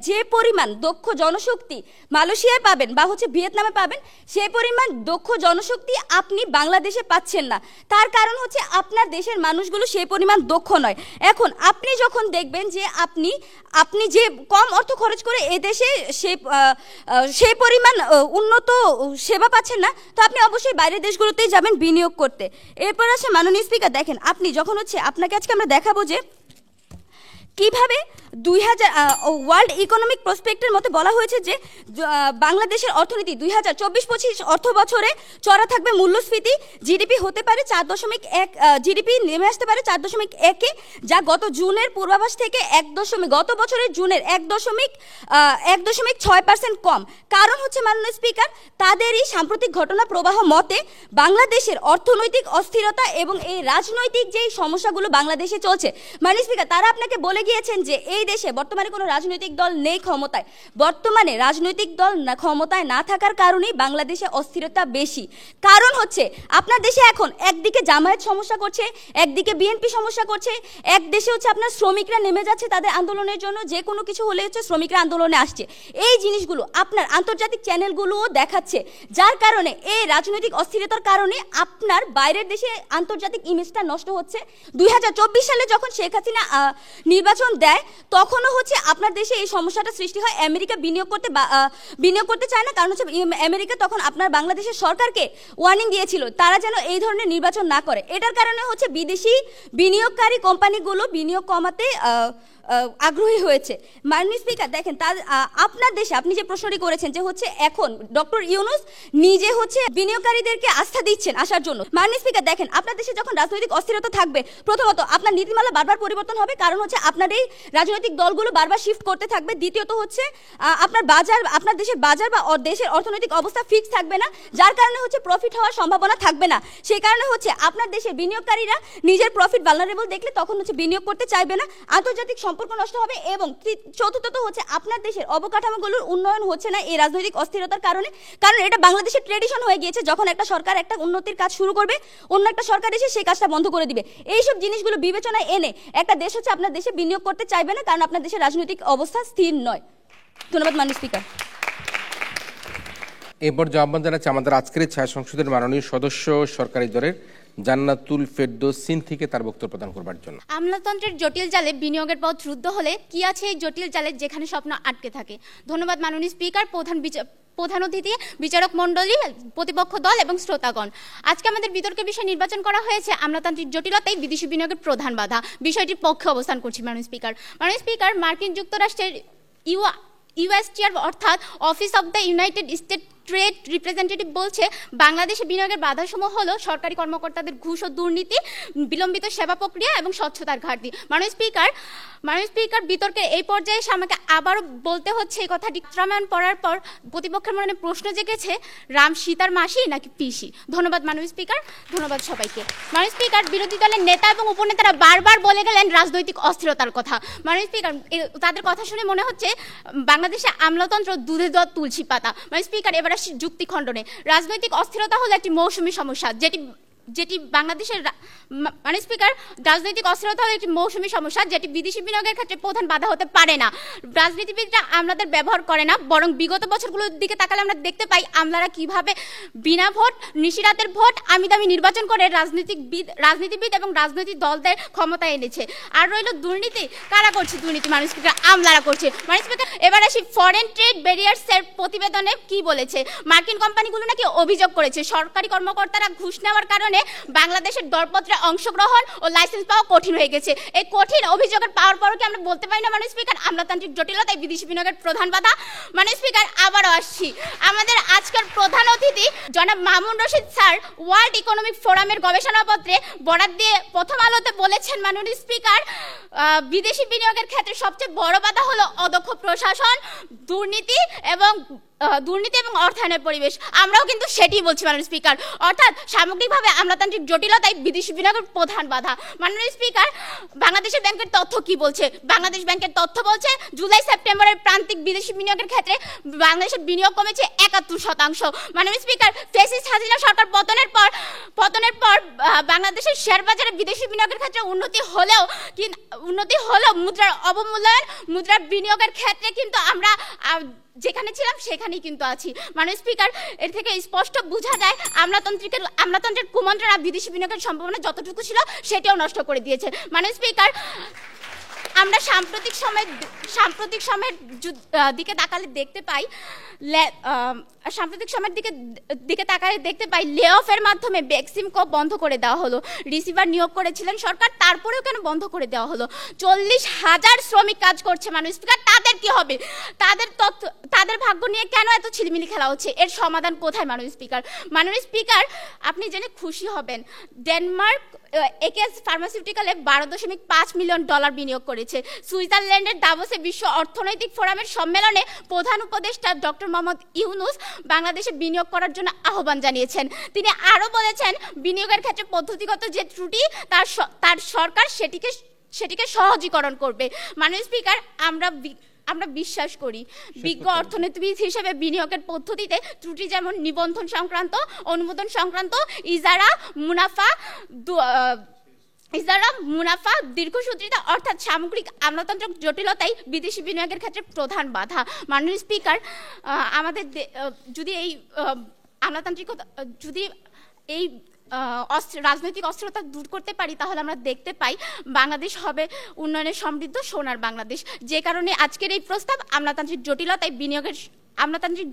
[SPEAKER 5] যে পরিমাণ দক্ষ জনশক্তি মালয়েশিয়ায় পাবেন বা হচ্ছে ভিয়েতনামে পাবেন, সেই পরিমাণ দক্ষ জনশক্তি আপনি বাংলাদেশে পাচ্ছেন না। তার কারণ হচ্ছে আপনার দেশের মানুষগুলো সেই পরিমাণ দক্ষ নয়। এখন আপনি যখন দেখবেন যে আপনি যে কম অর্থ খরচ করে এদেশে সেই পরিমাণ উন্নত সেবা পাচ্ছেন না, তো আপনি অবশ্যই বাইরের দেশগুলোতেই যাবেন বিনিয়োগ করতে। এরপর আসে মাননীয় স্পিকার, দেখেন আপনি যখন হচ্ছে আপনাকে আজকে আমরা দেখাবো যে কিভাবে 2000 ওয়ার্ল্ড ইকোনমিক প্রসপেক্টের মতে বলা হয়েছে যে বাংলাদেশের অর্থনীতি 2024-25 অর্থ বছরে চড়া থাকবে মূল্যস্ফীতি, জিডিপি হতে পারে 4.1, জিডিপি নেমে আসতে পারে 4.1-এ, যা গত জুনের পূর্বাভাস থেকে গত বছরের জুনের 1.6% কম। কারণ হচ্ছে মাননীয় স্পিকার, তাদেরই সাম্প্রতিক ঘটনা প্রবাহ মতে বাংলাদেশের অর্থনৈতিক অস্থিরতা এবং এই রাজনৈতিক যেই সমস্যাগুলো বাংলাদেশে চলছে, মাননীয় স্পিকার তারা আপনাকে বলে গিয়েছেন যে এই দেশে বর্তমানে কোনো রাজনৈতিক দল নেই ক্ষমতায়। বর্তমানে রাজনৈতিক দল ক্ষমতায় না থাকার কারণেই বাংলাদেশে অস্থিরতা বেশি। কারণ হচ্ছে আপনার দেশে এখন একদিকে জামায়াত সমস্যা করছে, একদিকে বিএনপি সমস্যা করছে, এক দেশে হচ্ছে আপনার শ্রমিকরা নেমে যাচ্ছে তাদের আন্দোলনের জন্য, যে কোনো কিছু হলে হচ্ছে শ্রমিকরা আন্দোলনে আসছে। এই জিনিসগুলো আপনার আন্তর্জাতিক চ্যানেলগুলোও দেখাচ্ছে, যার কারণে এই রাজনৈতিক অস্থিরতার কারণে আপনার বাইরের দেশে আন্তর্জাতিক ইমেজটা নষ্ট হচ্ছে। 2024 সালে যখন শেখ হাসিনা নির্বাচন দেয়, তখনও হচ্ছে আপনার দেশে এই সমস্যাটা সৃষ্টি হয়। আমেরিকা বিনিয়োগ করতে চায় না, কারণ হচ্ছে আমেরিকা তখন আপনার বাংলাদেশের সরকারকে ওয়ার্নিং দিয়েছিল তারা যেন এই ধরনের নির্বাচন না করে। এটার কারণে হচ্ছে বিদেশি বিনিয়োগকারী কোম্পানিগুলো বিনিয়োগ কমাতে আগ্রহী হয়েছে। মাননীয় স্পিকার দেখেন, আপনার দেশে আপনি যে প্রশ্নটি করেছেন যে হচ্ছে এখন ডক্টর ইউনূস নিজে হচ্ছে বিনিয়োগকারীদেরকে আস্থা দিচ্ছেন আসার জন্য। মাননীয় স্পিকার দেখেন, আপনার দেশে যখন রাজনৈতিক অস্থিরতা থাকবে, প্রথমত আপনার নীতিমালা বারবার পরিবর্তন হবে, কারণ হচ্ছে আপনার এই রাজনৈতিক দলগুলো বারবার শিফট করতে থাকবে। দ্বিতীয়ত হচ্ছে আপনার দেশের বাজার বা দেশের অর্থনৈতিক অবস্থা ফিক্স থাকবে না, যার কারণে হচ্ছে প্রফিট হওয়ার সম্ভাবনা থাকবে না। সেই কারণে হচ্ছে আপনার দেশের বিনিয়োগকারীরা নিজের প্রফিট ভালনারেবল দেখলে তখন হচ্ছে বিনিয়োগ করতে চাইবে না, আন্তর্জাতিক সম্পর্ক নষ্ট হবে। এবং চতুর্থত হচ্ছে আপনার দেশের অবকাঠামোগুলোর উন্নয়ন হচ্ছে না এই রাজনৈতিক অস্থিরতার কারণে। কারণ এটা বাংলাদেশের ট্রেডিশন হয়ে গিয়েছে, যখন একটা সরকার একটা উন্নতির কাজ শুরু করবে, অন্য একটা সরকার এসে সেই কাজটা বন্ধ করে দিবে। এইসব জিনিসগুলো বিবেচনায় এনে একটা দেশ হচ্ছে আপনার দেশে বিনিয়োগ করতে চাইবে না, কারণ আপনার দেশের রাজনৈতিক অবস্থা স্থির নয়। ধন্যবাদ মাননীয় স্পিকার।
[SPEAKER 1] এরপর জবাববান জানাচ্ছে আমাদের আজকের ছায়া সংসদের মাননীয় সদস্য সরকারি দলের জান্নাতুল ফেরদৌস সিনথিকে তার বক্তব্য প্রদান করবার জন্য।
[SPEAKER 6] আমলাতন্ত্রের জটিল জালে বিনিয়োগের পথ রুদ্ধ হলে কি আছে এই জটিল জালে যেখানে স্বপ্ন আটকে থাকে। ধন্যবাদ মাননীয় স্পিকার, প্রধান অতিথি, বিচারক মণ্ডলী, প্রতিপক্ষ দল এবং শ্রোতাগণ। আজকে আমাদের বিতর্কের বিষয় নির্বাচন করা হয়েছে আমলাতান্ত্রিক জটিলতাই বিদেশি বিনিয়োগের প্রধান বাধা। বিষয়টির পক্ষে অবস্থান করছি মাননীয় স্পিকার। মাননীয় স্পিকার, মার্কিন যুক্তরাষ্ট্রের ইউএসটিআর অর্থাৎ office of the United state trade representative বলছে বাংলাদেশে বিনিয়োগের বাধাসমূহ হলো সরকারি কর্মকর্তাদের ঘুষ ও দুর্নীতি, বিলম্বিত সেবা প্রক্রিয়া এবং স্বচ্ছতার ঘাটতি। মাননীয় স্পিকার, বিতর্কের এই পর্যায়ে এসে আমাকে আবারও বলতে হচ্ছে এই কথাটি। রামায়ণ পড়ার পর প্রতিপক্ষের মনে প্রশ্ন জেগেছে, রাম সীতার মাসি নাকি পিসি। ধন্যবাদ মাননীয় স্পিকার, ধন্যবাদ সবাইকে। মাননীয় স্পিকার, বিরোধী দলের নেতা এবং উপনেতারা বারবার বলে গেলেন রাজনৈতিক অস্থিরতার কথা। মাননীয় স্পিকার, তাদের কথা শুনে মনে হচ্ছে বাংলাদেশে আমলাতন্ত্র দুধে দুধ তুলসী পাতা। মাননীয় স্পিকার, এবার যুক্তি খণ্ডনে। রাজনৈতিক অস্থিরতা হলো একটি মৌসুমী সমস্যা যেটি বাংলাদেশের মাননীয় স্পিকার, রাজনৈতিক অস্থিরতা হলো একটি মৌসুমী সমস্যা যেটি বিদেশি বিনিয়োগের ক্ষেত্রে প্রধান বাধা হতে পারে না। রাজনীতিবিদরা আমলাদের ব্যবহার করে না, বরং বিগত বছরগুলোর দিকে তাকালে আমরা দেখতে পাই আমলারা কিভাবে বিনা ভোট, নিশিরাতের ভোট, আমি দামি নির্বাচন করে রাজনীতিবিদ এবং রাজনৈতিক দলদের ক্ষমতায় এনেছে। আর রইল দুর্নীতি, কারা করছে দুর্নীতি? মাননীয় স্পিকার, আমলারা করছে। মাননীয় স্পিকার, এবার আসি ফরেন ট্রেড ব্যারিয়ার্সের প্রতিবেদনে কি বলেছে। মার্কিন কোম্পানিগুলো নাকি অভিযোগ করেছে সরকারি কর্মকর্তারা ঘুষ নেওয়ার কারণে বাংলাদেশের দরপত্রে অংশগ্রহণ ও লাইসেন্স পাওয়া কঠিন হয়ে গেছে। এই কঠিন অভিযোগের পাওয়ার পরও কি আমরা বলতে পারি না মাননীয় স্পিকার আমলাতান্ত্রিক জটিলতায় বিদেশি বিনিয়োগের প্রধান বাধা? মাননীয় স্পিকার, আবারও আসছি আমাদের আজকের প্রধান অতিথি জনাব Mamun Rashid sir world economic ফোরামের গবেষণাপত্রে বরাত দিয়ে প্রথম আলোতে বলেছেন, মাননীয় স্পিকার, বিদেশি বিনিয়োগের ক্ষেত্রে সবচেয়ে বড় বাধা হলো অদক্ষ প্রশাসন, দুর্নীতি এবং দুর্নীতি এবং অর্থায়নের পরিবেশ, আমরাও কিন্তু সেটাই বলছি মাননীয় স্পিকার। অর্থাৎ সামগ্রিকভাবে আমলাতান্ত্রিক জটিলতায় বিদেশি বিনিয়োগের প্রধান বাধা। মাননীয় স্পিকার, বাংলাদেশের ব্যাংকের তথ্য কি বলছে? বাংলাদেশ ব্যাংকের তথ্য বলছে জুলাই সেপ্টেম্বরের প্রান্তিক বিদেশি বিনিয়োগের ক্ষেত্রে বাংলাদেশের বিনিয়োগ কমেছে 71%। মাননীয় স্পিকার, ফ্যাসিস্ট হাসিনা সরকার পতনের পর বাংলাদেশের শেয়ার বাজারে বিদেশি বিনিয়োগের ক্ষেত্রে উন্নতি হলেও মুদ্রার অবমূল্যায়ন, মুদ্রার বিনিয়োগের ক্ষেত্রে কিন্তু আমরা যেখানে ছিলাম সেখানেই কিন্তু আছি। মাননীয় স্পিকার, এর থেকে স্পষ্ট বোঝা যায় আমলাতন্ত্রের কুমন্ত্রণা বিদেশি বিনিয়োগের সম্ভাবনা যতটুকু ছিল সেটাও নষ্ট করে দিয়েছে। মাননীয় স্পিকার, আমরা সাম্প্রতিক সময়ের দিকে তাকালে দেখতে পাই লে অফের মাধ্যমে বেক্সিমকো বন্ধ করে দেওয়া হলো। রিসিভার নিয়োগ করেছিলেন সরকার, তারপরেও কেন বন্ধ করে দেওয়া হলো? 40,000 শ্রমিক কাজ করছে মাননীয় স্পিকার, তাদের কি হবে? তাদের ভাগ্য নিয়ে কেন এত ছিলিমিলি খেলা হচ্ছে? এর সমাধান কোথায় মাননীয় স্পিকার? মাননীয় স্পিকার, আপনি জেনে খুশি হবেন, ডেনমার্ক একেস ফার্মাসিউটিক্যালে $12.5 মিলিয়ন বিনিয়োগ করেছে। সুইজারল্যান্ডের দাভোসে বিশ্ব অর্থনৈতিক ফোরামের সম্মেলনে প্রধান উপদেষ্টা ডক্টর মোহাম্মদ ইউনূস বাংলাদেশে বিনিয়োগ করার জন্য আহ্বান জানিয়েছেন। তিনি আরও বলেছেন, বিনিয়োগের ক্ষেত্রে পদ্ধতিগত যে ত্রুটি তার সরকার সেটিকে সহজীকরণ করবে। মাননীয় স্পিকার, আমরা বিশ্বাস করি বিজ্ঞ অর্থনীতিবিদ হিসেবে বিনিয়োগের পদ্ধতিতে ত্রুটি যেমন নিবন্ধন সংক্রান্ত, অনুমোদন সংক্রান্ত, ইজারা মুনাফা দীর্ঘসূত্রিতা অর্থাৎ সামগ্রিক আমলাতান্ত্রিক জটিলতাই বিদেশি বিনিয়োগের ক্ষেত্রে প্রধান বাধা। মাননীয় স্পিকার, আমাদের যদি এই আমলাতান্ত্রিকতা রাজনৈতিক অস্থিরতা দূর করতে পারি, তাহলে আমরা দেখতে পাই বাংলাদেশ হবে উন্নয়নের সমৃদ্ধ সোনার বাংলাদেশ। যে কারণে আজকের এই প্রস্তাব আমলাতান্ত্রিক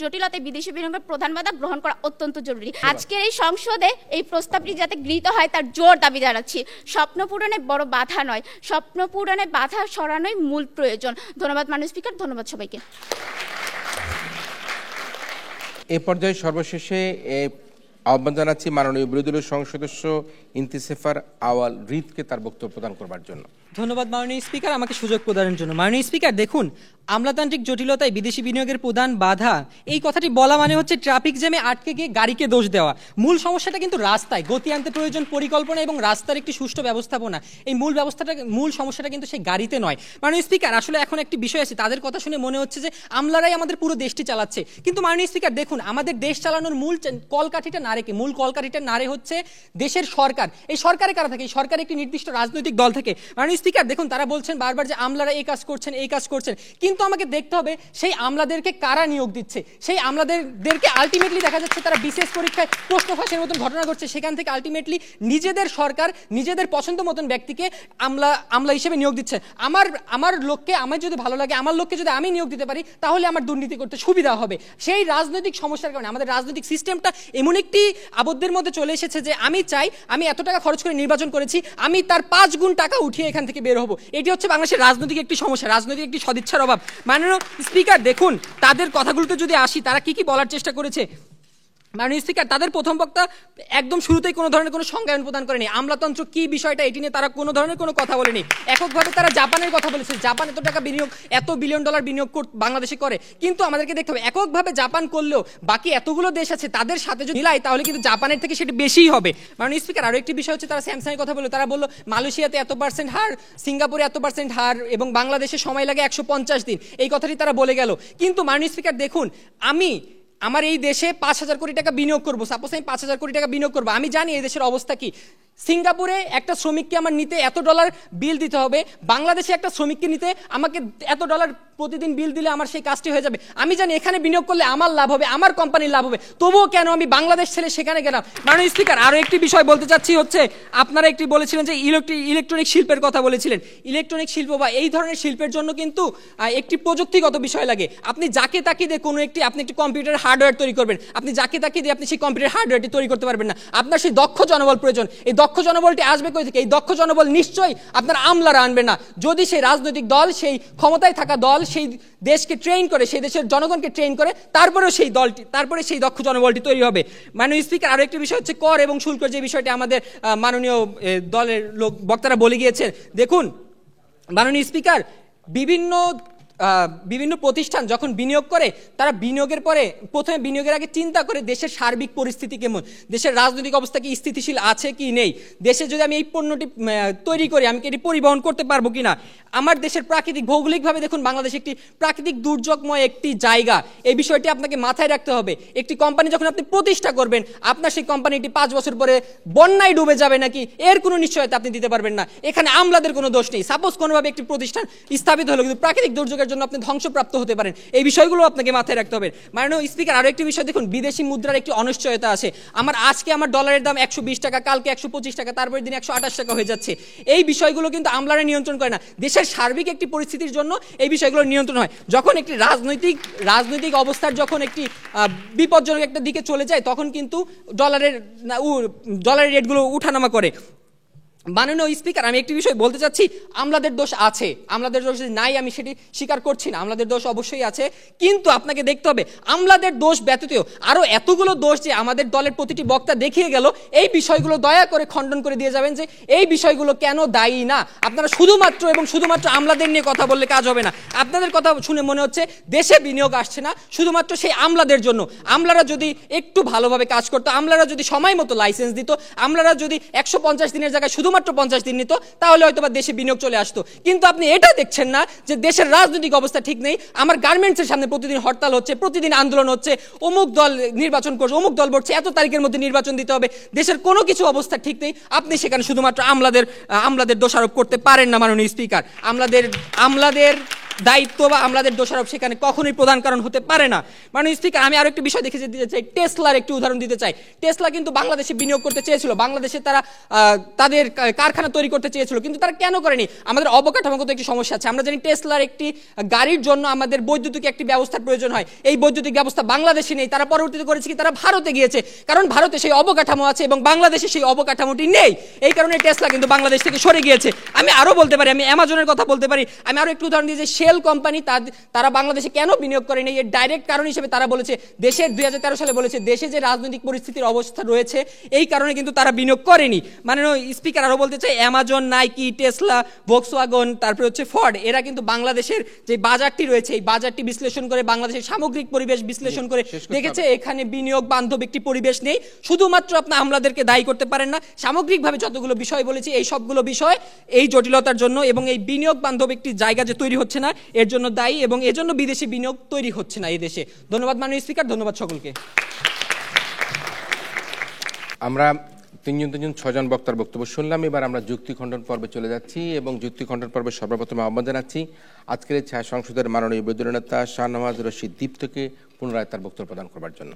[SPEAKER 6] জটিলতায় বিদেশি বিনিয়োগের প্রধান বাধা গ্রহণ করা অত্যন্ত জরুরি। আজকের এই সংসদে এই প্রস্তাবটি যাতে গৃহীত হয় তার জোর দাবি জানাচ্ছি। স্বপ্ন পূরণে বড় বাধা নয়, স্বপ্ন পূরণে বাধা সরানোই মূল প্রয়োজন। ধন্যবাদ মাননীয় স্পিকার, ধন্যবাদ সবাইকে।
[SPEAKER 1] এ পর্যায়ে সর্বশেষে আহ্বান জানাচ্ছি মাননীয় বিরোধী দলীয় সংসদ সদস্য ইন্তিসেফার আওয়াল রিদকে তার বক্তব্য প্রদান করবার জন্য।
[SPEAKER 7] ধন্যবাদ মাননীয় স্পিকার, আমাকে সুযোগ প্রদানের জন্য। মাননীয় স্পিকার, দেখুন, আমলাতান্ত্রিক জটিলতায় বিদেশি বিনিয়োগের প্রধান বাধা, এই কথাটি বলা মানে হচ্ছে ট্রাফিক জ্যামে আটকে গিয়ে গাড়িকে দোষ দেওয়া। মূল সমস্যাটা কিন্তু রাস্তায়। গতি আনতে প্রয়োজন পরিকল্পনা এবং রাস্তার একটি সুষ্ঠু ব্যবস্থাপনা। এই মূল সমস্যাটা কিন্তু সেই গাড়িতে নয়। মাননীয় স্পিকার, আসলে এখন একটি বিষয় আছে, তাদের কথা শুনে মনে হচ্ছে যে আমলারাই আমাদের পুরো দেশটি চালাচ্ছে। কিন্তু মাননীয় স্পিকার, দেখুন, আমাদের দেশ চালানোর মূল কলকাঠিটা নাড়ে হচ্ছে দেশের সরকার। এই সরকারে কারা থাকে? এই সরকার একটি নির্দিষ্ট রাজনৈতিক দল থেকে। মাননীয় স্পিকার, দেখুন, তারা বলছেন বারবার যে আমলারা এই কাজ করছেন, কিন্তু আমাকে দেখতে হবে সেই আমলাদেরকে কারা নিয়োগ দিচ্ছে। সেই আমলাদেরকে আলটিমেটলি দেখা যাচ্ছে তারা বিশেষ পরীক্ষায় প্রশ্ন ফাঁসের মতন ঘটনা ঘটছে, সেখান থেকে আলটিমেটলি নিজেদের সরকার নিজেদের পছন্দ মতন ব্যক্তিকে আমলা হিসেবে নিয়োগ দিচ্ছে। আমার লোককে, আমার যদি ভালো লাগে, আমার লোককে যদি আমি নিয়োগ দিতে পারি, তাহলে আমার দুর্নীতি করতে সুবিধা হবে। সেই রাজনৈতিক সমস্যার কারণে আমাদের রাজনৈতিক সিস্টেমটা এমন একটি আবদ্ধের মধ্যে চলে এসেছে যে আমি এত টাকা খরচ করে নির্বাচন করেছি, আমি তার 5 গুণ টাকা উঠিয়ে এখান থেকে বের হবো। এটি হচ্ছে বাংলাদেশের রাজনৈতিক একটি সমস্যা, রাজনৈতিক একটি সদিচ্ছার অভাব। মাননীয় স্পিকার, দেখুন, তাদের কথাগুলোতে যদি আসি, তারা কি বলার চেষ্টা করেছে। মাননীয় স্পিকার, তাদের প্রথম বক্তা একদম শুরুতেই কোনো ধরনের কোনো সংজ্ঞায়ন প্রদান করেনি। আমলাতন্ত্র কি বিষয়টা, এটি নিয়ে তারা কোনো ধরনের কোনো কথা বলেনি। এককভাবে তারা জাপানের কথা বলেছে, জাপান এত টাকা বিনিয়োগ, $1 বিলিয়ন বিনিয়োগ বাংলাদেশে করে। কিন্তু আমাদেরকে দেখতে হবে, এককভাবে জাপান করলেও বাকি এতগুলো দেশ আছে, তাদের সাথে যদি মিলাই, তাহলে কিন্তু জাপানের থেকে সেটা বেশিই হবে। মাননীয় স্পিকার, আরও একটি বিষয় হচ্ছে, তারা স্যামসাংয়ের কথা বললো। তারা বললো মালয়েশিয়াতে এত% হার, সিঙ্গাপুরে এত% হার, এবং বাংলাদেশে সময় লাগে 150 দিন। এই কথাটি তারা বলে গেল। কিন্তু মাননীয় স্পিকার, দেখুন, আমার এই দেশে 5,000 কোটি টাকা বিনিয়োগ করবো, সাপোজ আমি 5,000 কোটি টাকা বিনিয়োগ করবো, আমি জানি এই দেশের অবস্থা কি। সিঙ্গাপুরে একটা শ্রমিককে আমার নিতে $এত বিল দিতে হবে, বাংলাদেশে একটা শ্রমিককে নিতে আমাকে $এত প্রতিদিন বিল দিলে আমার সেই কাজটি হয়ে যাবে। আমি জানি এখানে বিনিয়োগ করলে আমার লাভ হবে, আমার কোম্পানির লাভ হবে, তবুও কেন আমি বাংলাদেশ ছেড়ে সেখানে গেলাম। মাননীয় স্পিকার, আরও একটি বিষয় বলতে চাচ্ছি হচ্ছে, আপনারা একটি বলেছিলেন যে ইলেকট্রনিক শিল্পের কথা বলেছিলেন। ইলেকট্রনিক শিল্প বা এই ধরনের শিল্পের জন্য কিন্তু একটি প্রযুক্তিগত বিষয় লাগে। আপনি যাকে তাকিয়ে দিয়ে আপনি একটি কম্পিউটার হার্ডওয়্যার তৈরি করবেন, আপনি যাকে তাকিয়ে দিয়ে আপনি সেই কম্পিউটার হার্ডওয়্যারটি তৈরি করতে পারবেন না। আপনার সেই দক্ষ জনবল প্রয়োজন। এই দক্ষ জনবলটি আসবে কই থেকে? এই দক্ষ জনবল নিশ্চয়ই আপনার আমলারা আনবেন না। যদি সেই রাজনৈতিক দল, সেই ক্ষমতায় থাকা দল সেই দেশকে ট্রেন করে, সেই দেশের জনগণকে ট্রেন করে, তারপরে সেই দক্ষ জনবলটি তৈরি হবে। মাননীয় স্পিকার, আরো একটি বিষয় হচ্ছে কর এবং শুল্ক, যে বিষয়টি আমাদের মাননীয় দলের বক্তারা বলে গিয়েছেন। দেখুন মাননীয় স্পিকার, বিভিন্ন বিভিন্ন প্রতিষ্ঠান যখন বিনিয়োগ করে তারা বিনিয়োগের পরে প্রথমে বিনিয়োগের আগে চিন্তা করে দেশের সার্বিক পরিস্থিতি কেমন, দেশের রাজনৈতিক অবস্থা কি স্থিতিশীল আছে কি নেই, দেশে যদি আমি এই পণ্যটি তৈরি করি আমি কি এটি পরিবহন করতে পারবো কিনা, আমার দেশের প্রাকৃতিক ভৌগোলিকভাবে দেখুন বাংলাদেশ একটি প্রাকৃতিক দুর্যোগময় একটি জায়গা, এই বিষয়টি আপনাকে মাথায় রাখতে হবে। একটি কোম্পানি যখন আপনি প্রতিষ্ঠা করবেন আপনার সেই কোম্পানিটি 5 বছর পরে বন্যায় ডুবে যাবে নাকি এর কোনো নিশ্চয়তা আপনি দিতে পারবেন না। এখানে আমলাদের কোনো দোষ নেই। সাপোজ কোনোভাবে একটি প্রতিষ্ঠান স্থাপিত হলো কিন্তু প্রাকৃতিক দুর্যোগের জন্য আপনি ধ্বংসপ্রাপ্ত হতে পারেন, এই বিষয়গুলো আপনাকে মাথায় রাখতে হবে। মাননীয় স্পিকার, আরো একটি বিষয় দেখুন, বিদেশি মুদ্রার একটি অনিশ্চয়তা আছে। আজকে আমার ডলারের দাম 120 টাকা, কালকে 125 টাকা, তারপরের দিন 128 টাকা হয়ে যাচ্ছে। এই বিষয়গুলো কিন্তু আমলারা নিয়ন্ত্রণ করে না, দেশের সার্বিক একটি পরিস্থিতির জন্য এই বিষয়গুলো নিয়ন্ত্রণ হয়। যখন একটি রাজনৈতিক অবস্থার যখন একটি বিপজ্জনক একটা দিকে চলে যায় তখন কিন্তু ডলারের রেটগুলো উঠানামা করে। মাননীয় স্পিকার, আমি একটি বিষয় বলতে চাচ্ছি, আমলাদের দোষ আছে, আমলাদের দোষ নাই আমি সেটি স্বীকার করছি না, আমলাদের দোষ অবশ্যই আছে, কিন্তু আপনাকে দেখতে হবে আমলাদের দোষ ব্যতীত আরো এতগুলো দোষ যে আমাদের দলের প্রতিটি বক্তা দেখিয়ে গেল, এই বিষয়গুলো দয়া করে খণ্ডন করে দিয়ে যাবেন যে এই বিষয়গুলো কেন দায়ী না। আপনারা শুধুমাত্র আমলাদের নিয়ে কথা বললে কাজ হবে না। আপনাদের কথা শুনে মনে হচ্ছে দেশে বিনিয়োগ আসছে না শুধুমাত্র সেই আমলাদের জন্য। আমলারা যদি একটু ভালোভাবে কাজ করতো, আমলারা যদি সময় মতো লাইসেন্স দিত, আমলারা যদি 150 দিনের জায়গায় শুধুমাত্র 50 দিন নিত, তাহলে হয়তো বা দেশে বিনিয়োগ চলে আসতো। কিন্তু আপনি এটা দেখছেন না যে দেশের রাজনৈতিক অবস্থা ঠিক নেই, আমার গার্মেন্টসের সামনে প্রতিদিন হরতাল হচ্ছে, প্রতিদিন আন্দোলন হচ্ছে, অমুক দল নির্বাচন করছে, অমুক দল বলছে এত তারিখের মধ্যে নির্বাচন দিতে হবে, দেশের কোনো কিছু অবস্থা ঠিক নেই। আপনি সেখানে শুধুমাত্র আমলাদের দোষারোপ করতে পারেন না মাননীয় স্পিকার। আমলাদের দায়িত্ব বা আমলাদের দোষারোপ সেখানে কখনোই প্রধান কারণ হতে পারে না। মাননীয় স্পিকার, আমি আরো একটি বিষয় দিতে চাই, টেসলার একটি উদাহরণ দিতে চাই। টেসলা কিন্তু বাংলাদেশে বিনিয়োগ করতে চেয়েছিল, বাংলাদেশে তারা তাদের কারখানা তৈরি করতে চেয়েছিল, কিন্তু তারা কেন করেনি? আমাদের অবকাঠামোগত একটি সমস্যা আছে। আমরা জানি টেসলার একটি গাড়ির জন্য আমাদের বৈদ্যুতিক একটি ব্যবস্থার প্রয়োজন হয়, এই বৈদ্যুতিক ব্যবস্থা বাংলাদেশে নেই। তারা পরবর্তীতে করেছে কি, তারা ভারতে গিয়েছে, কারণ ভারতে সেই অবকাঠামো আছে এবং বাংলাদেশে সেই অবকাঠামোটি নেই। এই কারণে টেসলা কিন্তু বাংলাদেশ থেকে সরে গিয়েছে। আমি আরো বলতে পারি, আমি অ্যামাজনের কথা বলতে পারি, আমি আরো একটু উদাহরণ দিই যে শেল কোম্পানি তারা বাংলাদেশে কেন বিনিয়োগ করেনি, এর ডাইরেক্ট কারণ হিসেবে তারা বলেছে দেশের 2013 সালে বলেছে দেশে যে রাজনৈতিক পরিস্থিতির অবস্থা রয়েছে এই কারণে কিন্তু তারা বিনিয়োগ করেনি। মাননীয় স্পিকার, আরো বলতে চাই, অ্যামাজন, নাইকি, টেসলা, ভক্সওয়াগন, তারপরে হচ্ছে ফর্ড, এরা কিন্তু বাংলাদেশের যে বাজারটি রয়েছে এই বাজারটি বিশ্লেষণ করে, বাংলাদেশের সামগ্রিক পরিবেশ বিশ্লেষণ করে দেখেছে এখানে বিনিয়োগ বান্ধব একটি পরিবেশ নেই। শুধুমাত্র আপনি আমলাদেরকে দায়ী করতে পারেন না, সামগ্রিকভাবে যতগুলো বিষয় বলেছি এই সবগুলো বিষয় এই জটিলতার জন্য এবং এই বিনিয়োগ বান্ধব একটি জায়গা যে তৈরি হচ্ছে না এর জন্য দায়ী, এবং এজন্য বিদেশি বিনিয়োগ তৈরি হচ্ছে না এই দেশে। ধন্যবাদ মাননীয় স্পিকার, ধন্যবাদ সকলকে।
[SPEAKER 1] আমরা তিনজন 6 বক্তার বক্তব্য শুনলাম। এবার আমরা যুক্তি খণ্ডন পর্বে চলে যাচ্ছি এবং যুক্তি খণ্ডন পর্বে সর্বপ্রথম আহ্বান জানাচ্ছি আজকের ছায়া সংসদের মাননীয় বিরোধী নেতা শাহনওয়াজ রশিদ দীপ্তকে পুনরায় তার বক্তব্য প্রদান করবার জন্য।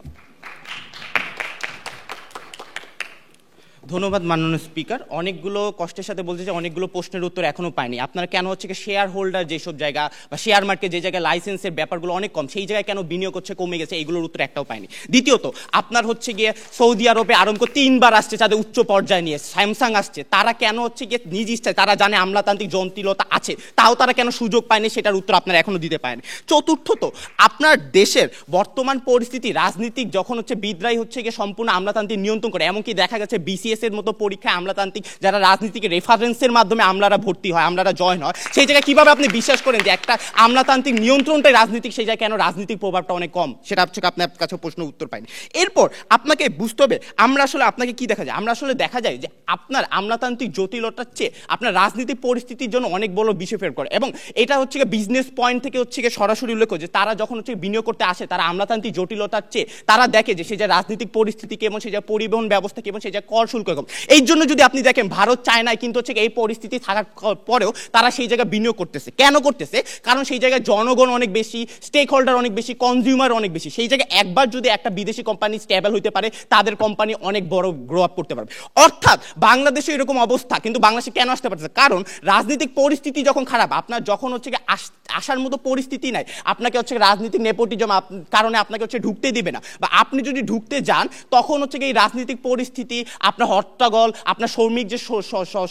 [SPEAKER 3] ধন্যবাদ মাননীয় স্পিকার। অনেকগুলো কষ্টের সাথে বলতে চাই, অনেকগুলো প্রশ্নের উত্তর এখনো পাইনি। আপনারা কেন হচ্ছে শেয়ার হোল্ডার যেসব জায়গা বা শেয়ার মার্কেট যে জায়গায় লাইসেন্সের ব্যাপারগুলো অনেক কম, সেই জায়গায় কেন বিনিয়োগ হচ্ছে কমে গেছে, এইগুলোর উত্তর একটাও পাইনি। দ্বিতীয়ত, আপনার হচ্ছে গিয়ে সৌদি আরবে আরামকো 3বার আসছে তাদের উচ্চ পর্যায়ে নিয়ে, স্যামসাং আসছে, তারা কেন হচ্ছে গিয়ে নিজ ইচ্ছায়, তারা জানে আমলাতান্ত্রিক জটিলতা আছে, তাও তারা কেন সুযোগ পায়নি, সেটার উত্তর আপনারা এখনো দিতে পারেন। চতুর্থত, আপনার দেশের বর্তমান পরিস্থিতি, রাজনীতিক যখন হচ্ছে বিদ্রোহী হচ্ছে গিয়ে সম্পূর্ণ আমলাতান্ত্রিক নিয়ন্ত্রণ করে, এমনকি দেখা গেছে BCS এর মতো পরীক্ষায় আমলাতান্ত্রিক যারা রাজনীতিকে রেফারেন্সের মাধ্যমে আমলারা ভর্তি হয়, আমলারা জয়েন হয়, সেই জায়গায় কিভাবে আপনি বিশ্বাস করেন যে একটা আমলাতান্ত্রিক নিয়ন্ত্রণটাই রাজনীতিক, সেই জায়গায় কেন রাজনীতিক প্রভাবটা অনেক কম, সেটা হচ্ছে আপনার কাছে প্রশ্ন উত্তর পাইনি। এরপর আপনাকে বুঝতে হবে, আমরা আসলে আপনাকে কি দেখা যায়, আমরা আসলে দেখা যায় যে আপনার আমলাতান্ত্রিক জটিলতার চেয়ে আপনার রাজনীতিক পরিস্থিতির জন্য অনেক বড় বিষয় ফের করে, এবং এটা হচ্ছে বিজনেস পয়েন্ট থেকে হচ্ছে সরাসরি উল্লেখ যে তারা যখন হচ্ছে বিনিয়োগ করতে আসে তারা আমলাতান্ত্রিক জটিলতার চেয়ে তারা দেখে যে সেই যে রাজনৈতিক পরিস্থিতি কেমন, সেই যে পরিবহন ব্যবস্থা কেমন, সেই যে কর শুল্ক কেমন। এই জন্য যদি আপনি দেখেন ভারত চায়নায় কিন্তু হচ্ছে এই পরিস্থিতি থাকার পরেও তারা সেই জায়গায় বিনিয়োগ করতেছে। কেন করতেছে? কারণ সেই জায়গায় জনগণ অনেক বেশি, স্টেক হোল্ডার অনেক বেশি, কনজিউমার অনেক বেশি। সেই জায়গায় একবার যদি একটা বিদেশি কোম্পানি স্টেবল হইতে পারে, তাদের কোম্পানি অনেক বড় গ্রো আপ করতে পারবে। অর্থাৎ বাংলাদেশে এরকম অবস্থা, কিন্তু বাংলাদেশে কেন আসতে পারতেছে? কারণ রাজনৈতিক পরিস্থিতি যখন খারাপ, আপনার যখন হচ্ছে আসার মতো পরিস্থিতি নাই, আপনাকে হচ্ছে রাজনৈতিক নেপোটিজম কারণে আপনাকে হচ্ছে ঢুকতে দিবে না, বা আপনি যদি ঢুকতে যান তখন হচ্ছে এই রাজনৈতিক পরিস্থিতি আপনার হট্টগোল, আপনার শ্রমিক যে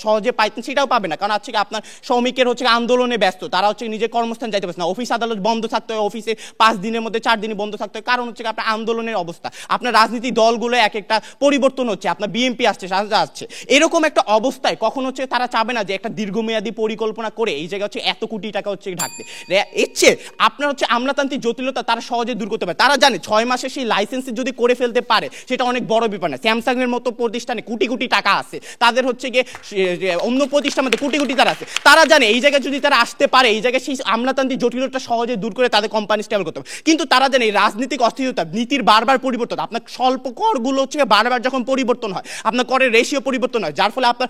[SPEAKER 3] সহজে পাইতেন সেটাও পাবে না, কারণ হচ্ছে আপনার শ্রমিকের হচ্ছে আন্দোলনে ব্যস্ত, তারা হচ্ছে নিজের কর্মস্থান যাইতে পারছে না, অফিস আদালত বন্ধ থাকতে হয়, অফিসে 5 দিনের মধ্যে 4 দিনই বন্ধ থাকতে হয়, কারণ হচ্ছে আপনার আন্দোলনের অবস্থা। আপনার রাজনীতি দলগুলো এক একটা পরিবর্তন হচ্ছে, আপনার বিএনপি আসছে, সাজা আসছে, এরকম একটা অবস্থায় কখন হচ্ছে তারা চাবে না যে একটা দীর্ঘমেয়াদী পরিকল্পনা করে এই জায়গা হচ্ছে এত কোটি টাকা হচ্ছে ঢাকতে। ইচ্ছে আপনার হচ্ছে আমলাতান্ত্রিক জটিলতা তারা সহজে দূর করতে পারে, তারা জানে 6 মাসে সেই লাইসেন্স যদি করে ফেলতে পারে সেটা অনেক বড় ব্যাপার না। স্যামসাং এর মতো প্রতিষ্ঠানে কোটি কোটি টাকা আছে, তাদের হচ্ছে গিয়ে অন্য প্রতিষ্ঠানের মধ্যে কোটি কোটি তারা আছে, তারা জানে এই জায়গায় যদি তারা আসতে পারে এই জায়গায় সেই আমলাতান্ত্রিক জটিলতা সহজে দূর করে তাদের কোম্পানি স্টেবল করতে হবে। কিন্তু তারা জানে এই রাজনৈতিক অস্থিরতা, নীতির বারবার পরিবর্তন, আপনার স্বল্প করগুলো হচ্ছে বারবার যখন পরিবর্তন হয়, আপনার করের রেশিও পরিবর্তন হয়, যার ফলে আপনার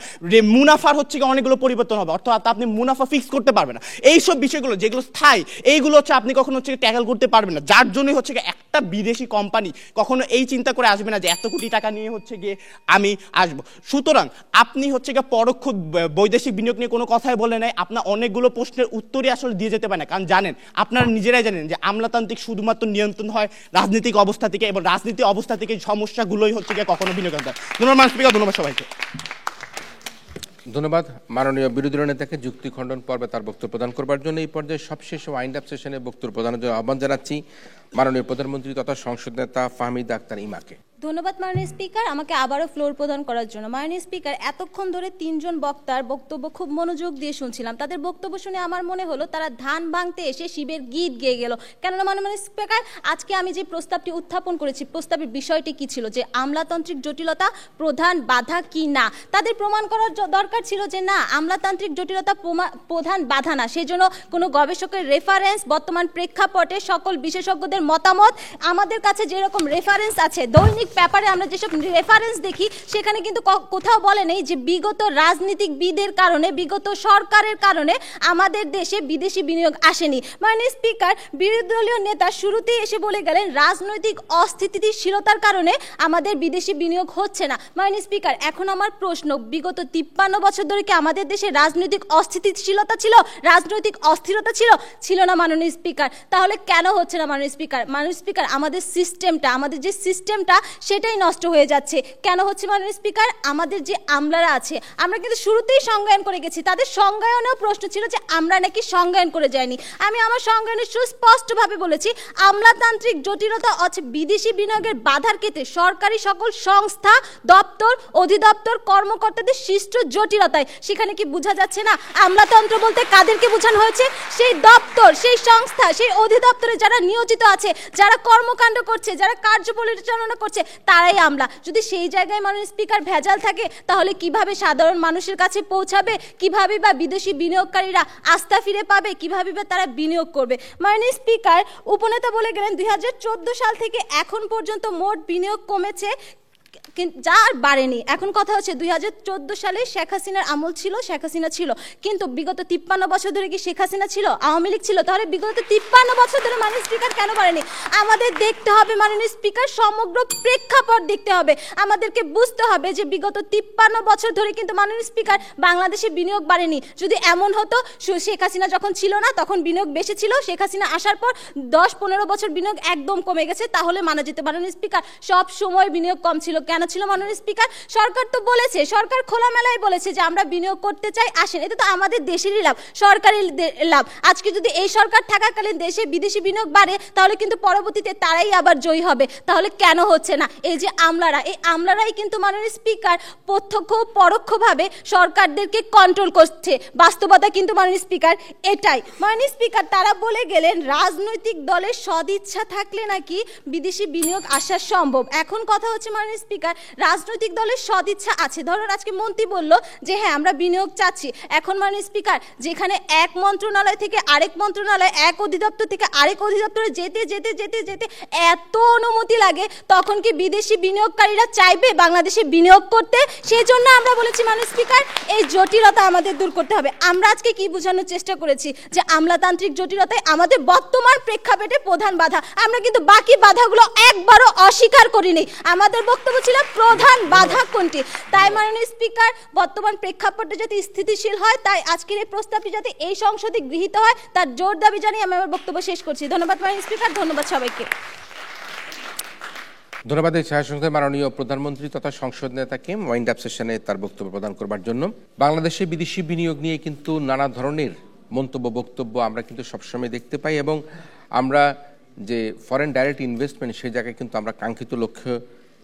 [SPEAKER 3] মুনাফার হচ্ছে অনেকগুলো পরিবর্তন হবে, অর্থাৎ আপনি মুনাফা ফিক্স করতে পারবেন না। এইসব বিষয়গুলো যেগুলো স্থায়ী এইগুলো হচ্ছে আপনি কখনো হচ্ছে ট্যাকল করতে পারবেন না, যার জন্যই হচ্ছে একটা বিদেশি কোম্পানি কখনো এই চিন্তা করে আসবে না যে এত কোটি টাকা নিয়ে হচ্ছে গিয়ে আমি আসবো। সুতরাং আপনি হচ্ছে গিয়ে পরোক্ষ বৈদেশিক বিনিয়োগ নিয়ে কোনো কথাই বলে নাই, আপনার অনেকগুলো প্রশ্নের উত্তরই আসলে দিয়ে যেতে পারে না, কারণ জানেন আপনারা নিজেরাই জানেন যে আমলাতান্ত্রিক শুধুমাত্র নিয়ন্ত্রণ হয় রাজনৈতিক অবস্থা থেকে, এবং রাজনীতিক অবস্থা থেকে সমস্যাগুলোই হচ্ছে গিয়ে কখনো বিনিয়োগ করতে হয়। ধন্যবাদ স্পিকার, ধন্যবাদ সবাইকে।
[SPEAKER 1] ধন্যবাদ মাননীয় বিরোধী নেতাকে যুক্তি খণ্ডন পর্বে তার বক্তব্য প্রদান করবার জন্য। এই পর্যায়ে সবশেষ ওয়াইন্ড আপ সেশনে বক্তব্য প্রদানের জন্য আহ্বান জানাচ্ছি মাননীয় প্রধানমন্ত্রী তথা সংসদ নেতা ফাহমিদা আক্তার ইমাকে।
[SPEAKER 2] ধন্যবাদ মাননীয় স্পিকার, আমাকে আবারও ফ্লোর প্রদান করার জন্য। মাননীয় স্পিকার, এতক্ষণ ধরে 3 জন বক্তার বক্তব্য খুব মনোযোগ দিয়ে শুনছিলাম, তাদের বক্তব্য শুনে আমার মনে হলো তারা ধান ভাঙতে এসে শিবের গীত গেয়ে গেল। কেননা মাননীয় স্পিকার, আজকে আমি যে প্রস্তাবটি উত্থাপন করেছি, প্রস্তাবের বিষয়টি কি ছিল, যে আমলাতান্ত্রিক জটিলতা প্রধান বাধা কি না, তাদের প্রমাণ করার দরকার ছিল যে না, আমলাতান্ত্রিক জটিলতা প্রধান বাধা না। সেজন্য কোনো গবেষকের রেফারেন্স, বর্তমান প্রেক্ষাপটে সকল বিশেষজ্ঞদের মতামত, আমাদের কাছে যেরকম রেফারেন্স আছে, দৈনিক পেপারে আমরা যেসব রেফারেন্স দেখি সেখানে কিন্তু কোথাও বলে নেই যে বিগত রাজনীতিকবিদের কারণে, বিগত সরকারের কারণে আমাদের দেশে বিদেশি বিনিয়োগ আসেনি। মাননীয় স্পিকার, বিরোধী দলীয় নেতা শুরুতেই এসে বলে গেলেন রাজনৈতিক অস্থিতিশীলতার কারণে আমাদের বিদেশি বিনিয়োগ হচ্ছে না। মাননীয় স্পিকার, এখন আমার প্রশ্ন, বিগত 53 বছর ধরে কি আমাদের দেশে রাজনৈতিক অস্থিতিশীলতা ছিল, রাজনৈতিক অস্থিরতা ছিল না মাননীয় স্পিকার? তাহলে কেন হচ্ছে না মাননীয় স্পিকার? মাননীয় স্পিকার, আমাদের সিস্টেমটা, আমাদের যে সিস্টেমটা সেটাই নষ্ট হয়ে যাচ্ছে। কেন হচ্ছে মাননীয় স্পিকার? আমাদের যে আমলারা আছে, আমরা কিন্তু শুরুতেই সংজ্ঞায়ন করে গেছি, তাদের সংজ্ঞায়নেও প্রশ্ন ছিল যে আমরা নাকি সংজ্ঞায়ন করে যাইনি। আমি আমার সংজ্ঞায়নে সুস্পষ্টভাবে বলেছি, আমলাতান্ত্রিক জটিলতা আছে বিদেশি বিনিয়োগের বাধার ক্ষেত্রে সরকারি সকল সংস্থা, দপ্তর, অধিদপ্তর, কর্মকর্তাদের সৃষ্ট জটিলতায়। সেখানে কি বোঝা যাচ্ছে না আমলাতন্ত্র বলতে কাদেরকে বোঝানো হয়েছে? সেই দপ্তর, সেই সংস্থা, সেই অধিদপ্তরে যারা নিয়োজিত আছে, যারা কর্মকাণ্ড করছে, যারা কার্য পরিচালনা করছে, তারাই আমলা। যদি সেই জায়গায় মাননীয় স্পিকার ভেজাল থাকে, তাহলে কিভাবে সাধারণ মানুষের কাছে পৌঁছাবে, কিভাবে বা বিদেশি বিনিয়োগকারীরা আস্থা ফিরে পাবে, কিভাবে বা তারা বিনিয়োগ করবে? মাননীয় স্পিকার, উপনেতা বলে গেলেন 2014 সাল থেকে এখন পর্যন্ত মোট বিনিয়োগ কমেছে, যা আর বাড়েনি। এখন কথা হচ্ছে 2014 সালে শেখ হাসিনার আমল ছিল, শেখ হাসিনা ছিল, কিন্তু বিগত 53 বছর ধরে কি শেখ হাসিনা ছিল, আওয়ামী লীগ ছিল? তাহলে বিগত 53 বছর ধরে মাননীয় স্পিকার কেন বাড়েনি? আমাদের দেখতে হবে মাননীয় স্পিকার, সমগ্র প্রেক্ষাপট দেখতে হবে। আমাদেরকে বুঝতে হবে যে বিগত 53 বছর ধরে কিন্তু মাননীয় স্পিকার বাংলাদেশে বিনিয়োগ বাড়েনি। যদি এমন হতো শেখ হাসিনা যখন ছিল না তখন বিনিয়োগ বেশি ছিল, শেখ হাসিনা আসার পর 10-15 বছর বিনিয়োগ একদম কমে গেছে, তাহলে মানা যেতে। মাননীয় স্পিকার, সব সময় বিনিয়োগ কম ছিল। কেন ছিল মাননীয় স্পিকার? সরকার তো বলেছে, সরকার খোলামেলায় বলেছে যে আমরা বিনিয়োগ করতে চাই, আসেন। এটা তো আমাদের দেশেরই লাভ, সরকারি লাভ। আজকে যদি এই সরকার থাকাকালীন দেশে বিদেশি বিনিয়োগ বাড়ে, তাহলে কিন্তু পরবর্তীতে তারাই আবার জয়ী হবে। তাহলে কেন হচ্ছে না? এই যে আমলারা, এই আমলারাই কিন্তু মাননীয় স্পিকার প্রত্যক্ষ পরোক্ষভাবে সরকারদেরকে কন্ট্রোল করছে। বাস্তবতা কিন্তু মাননীয় স্পিকার এটাই। মাননীয় স্পিকার, তারা বলে গেলেন রাজনৈতিক দলের সদিচ্ছা থাকলে নাকি বিদেশি বিনিয়োগ আসা সম্ভব। এখন কথা হচ্ছে মাননীয় স্পিকার, রাজনৈতিক দলের সদিচ্ছা আছে। ধরুন আজকে মন্ত্রী বলল যে হ্যাঁ আমরা বিনিয়োগ চাচ্ছি। এখন মাননীয় স্পিকার, যেখানে এক মন্ত্রণালয় থেকে আরেক মন্ত্রণালয়, এক অধিদপ্তর থেকে আরেক অধিদপ্তরে যেতে যেতে যেতে যেতে এত অনুমতি লাগে, তখন কি বিদেশি বিনিয়োগকারীরা চাইবে বাংলাদেশে বিনিয়োগ করতে? সেই জন্য আমরা বলেছি মাননীয় স্পিকার, এই জটিলতা আমাদের দূর করতে হবে। আমরা আজকে কি বোঝানোর চেষ্টা করেছি? যে আমলাতান্ত্রিক জটিলতায় আমাদের বর্তমান প্রেক্ষাপটে প্রধান বাধা। আমরা কিন্তু বাকি বাধাগুলো একবারও অস্বীকার করিনি। আমাদের বক্তব্য ছিল প্রধান বাধা কোনটি। তাই মাননীয় স্পিকার, বর্তমান প্রেক্ষাপটে যাতে স্থিতিশীল হয়, তাই আজকের এই প্রস্তাবটি যাতে এই সংসদে গৃহীত হয়, তার জোর দাবি জানিয়ে আমি আমার বক্তব্য শেষ করছি। ধন্যবাদ মাননীয় স্পিকার, ধন্যবাদ সবাইকে।
[SPEAKER 1] ধন্যবাদ এই ছায়া সংসদের মাননীয় প্রধানমন্ত্রী তথা সংসদ নেতাকে ওয়াইন্ড আপ সেশনে তার বক্তব্য প্রদান করবার জন্য। বাংলাদেশে বিদেশি বিনিয়োগ নিয়ে কিন্তু নানা ধরনের মন্তব্য বক্তব্য আমরা কিন্তু সবসময় দেখতে পাই, এবং আমরা যে ফরেন ডাইরেক্ট ইনভেস্টমেন্ট সেই জায়গায় কিন্তু আমরা কাঙ্ক্ষিত লক্ষ্য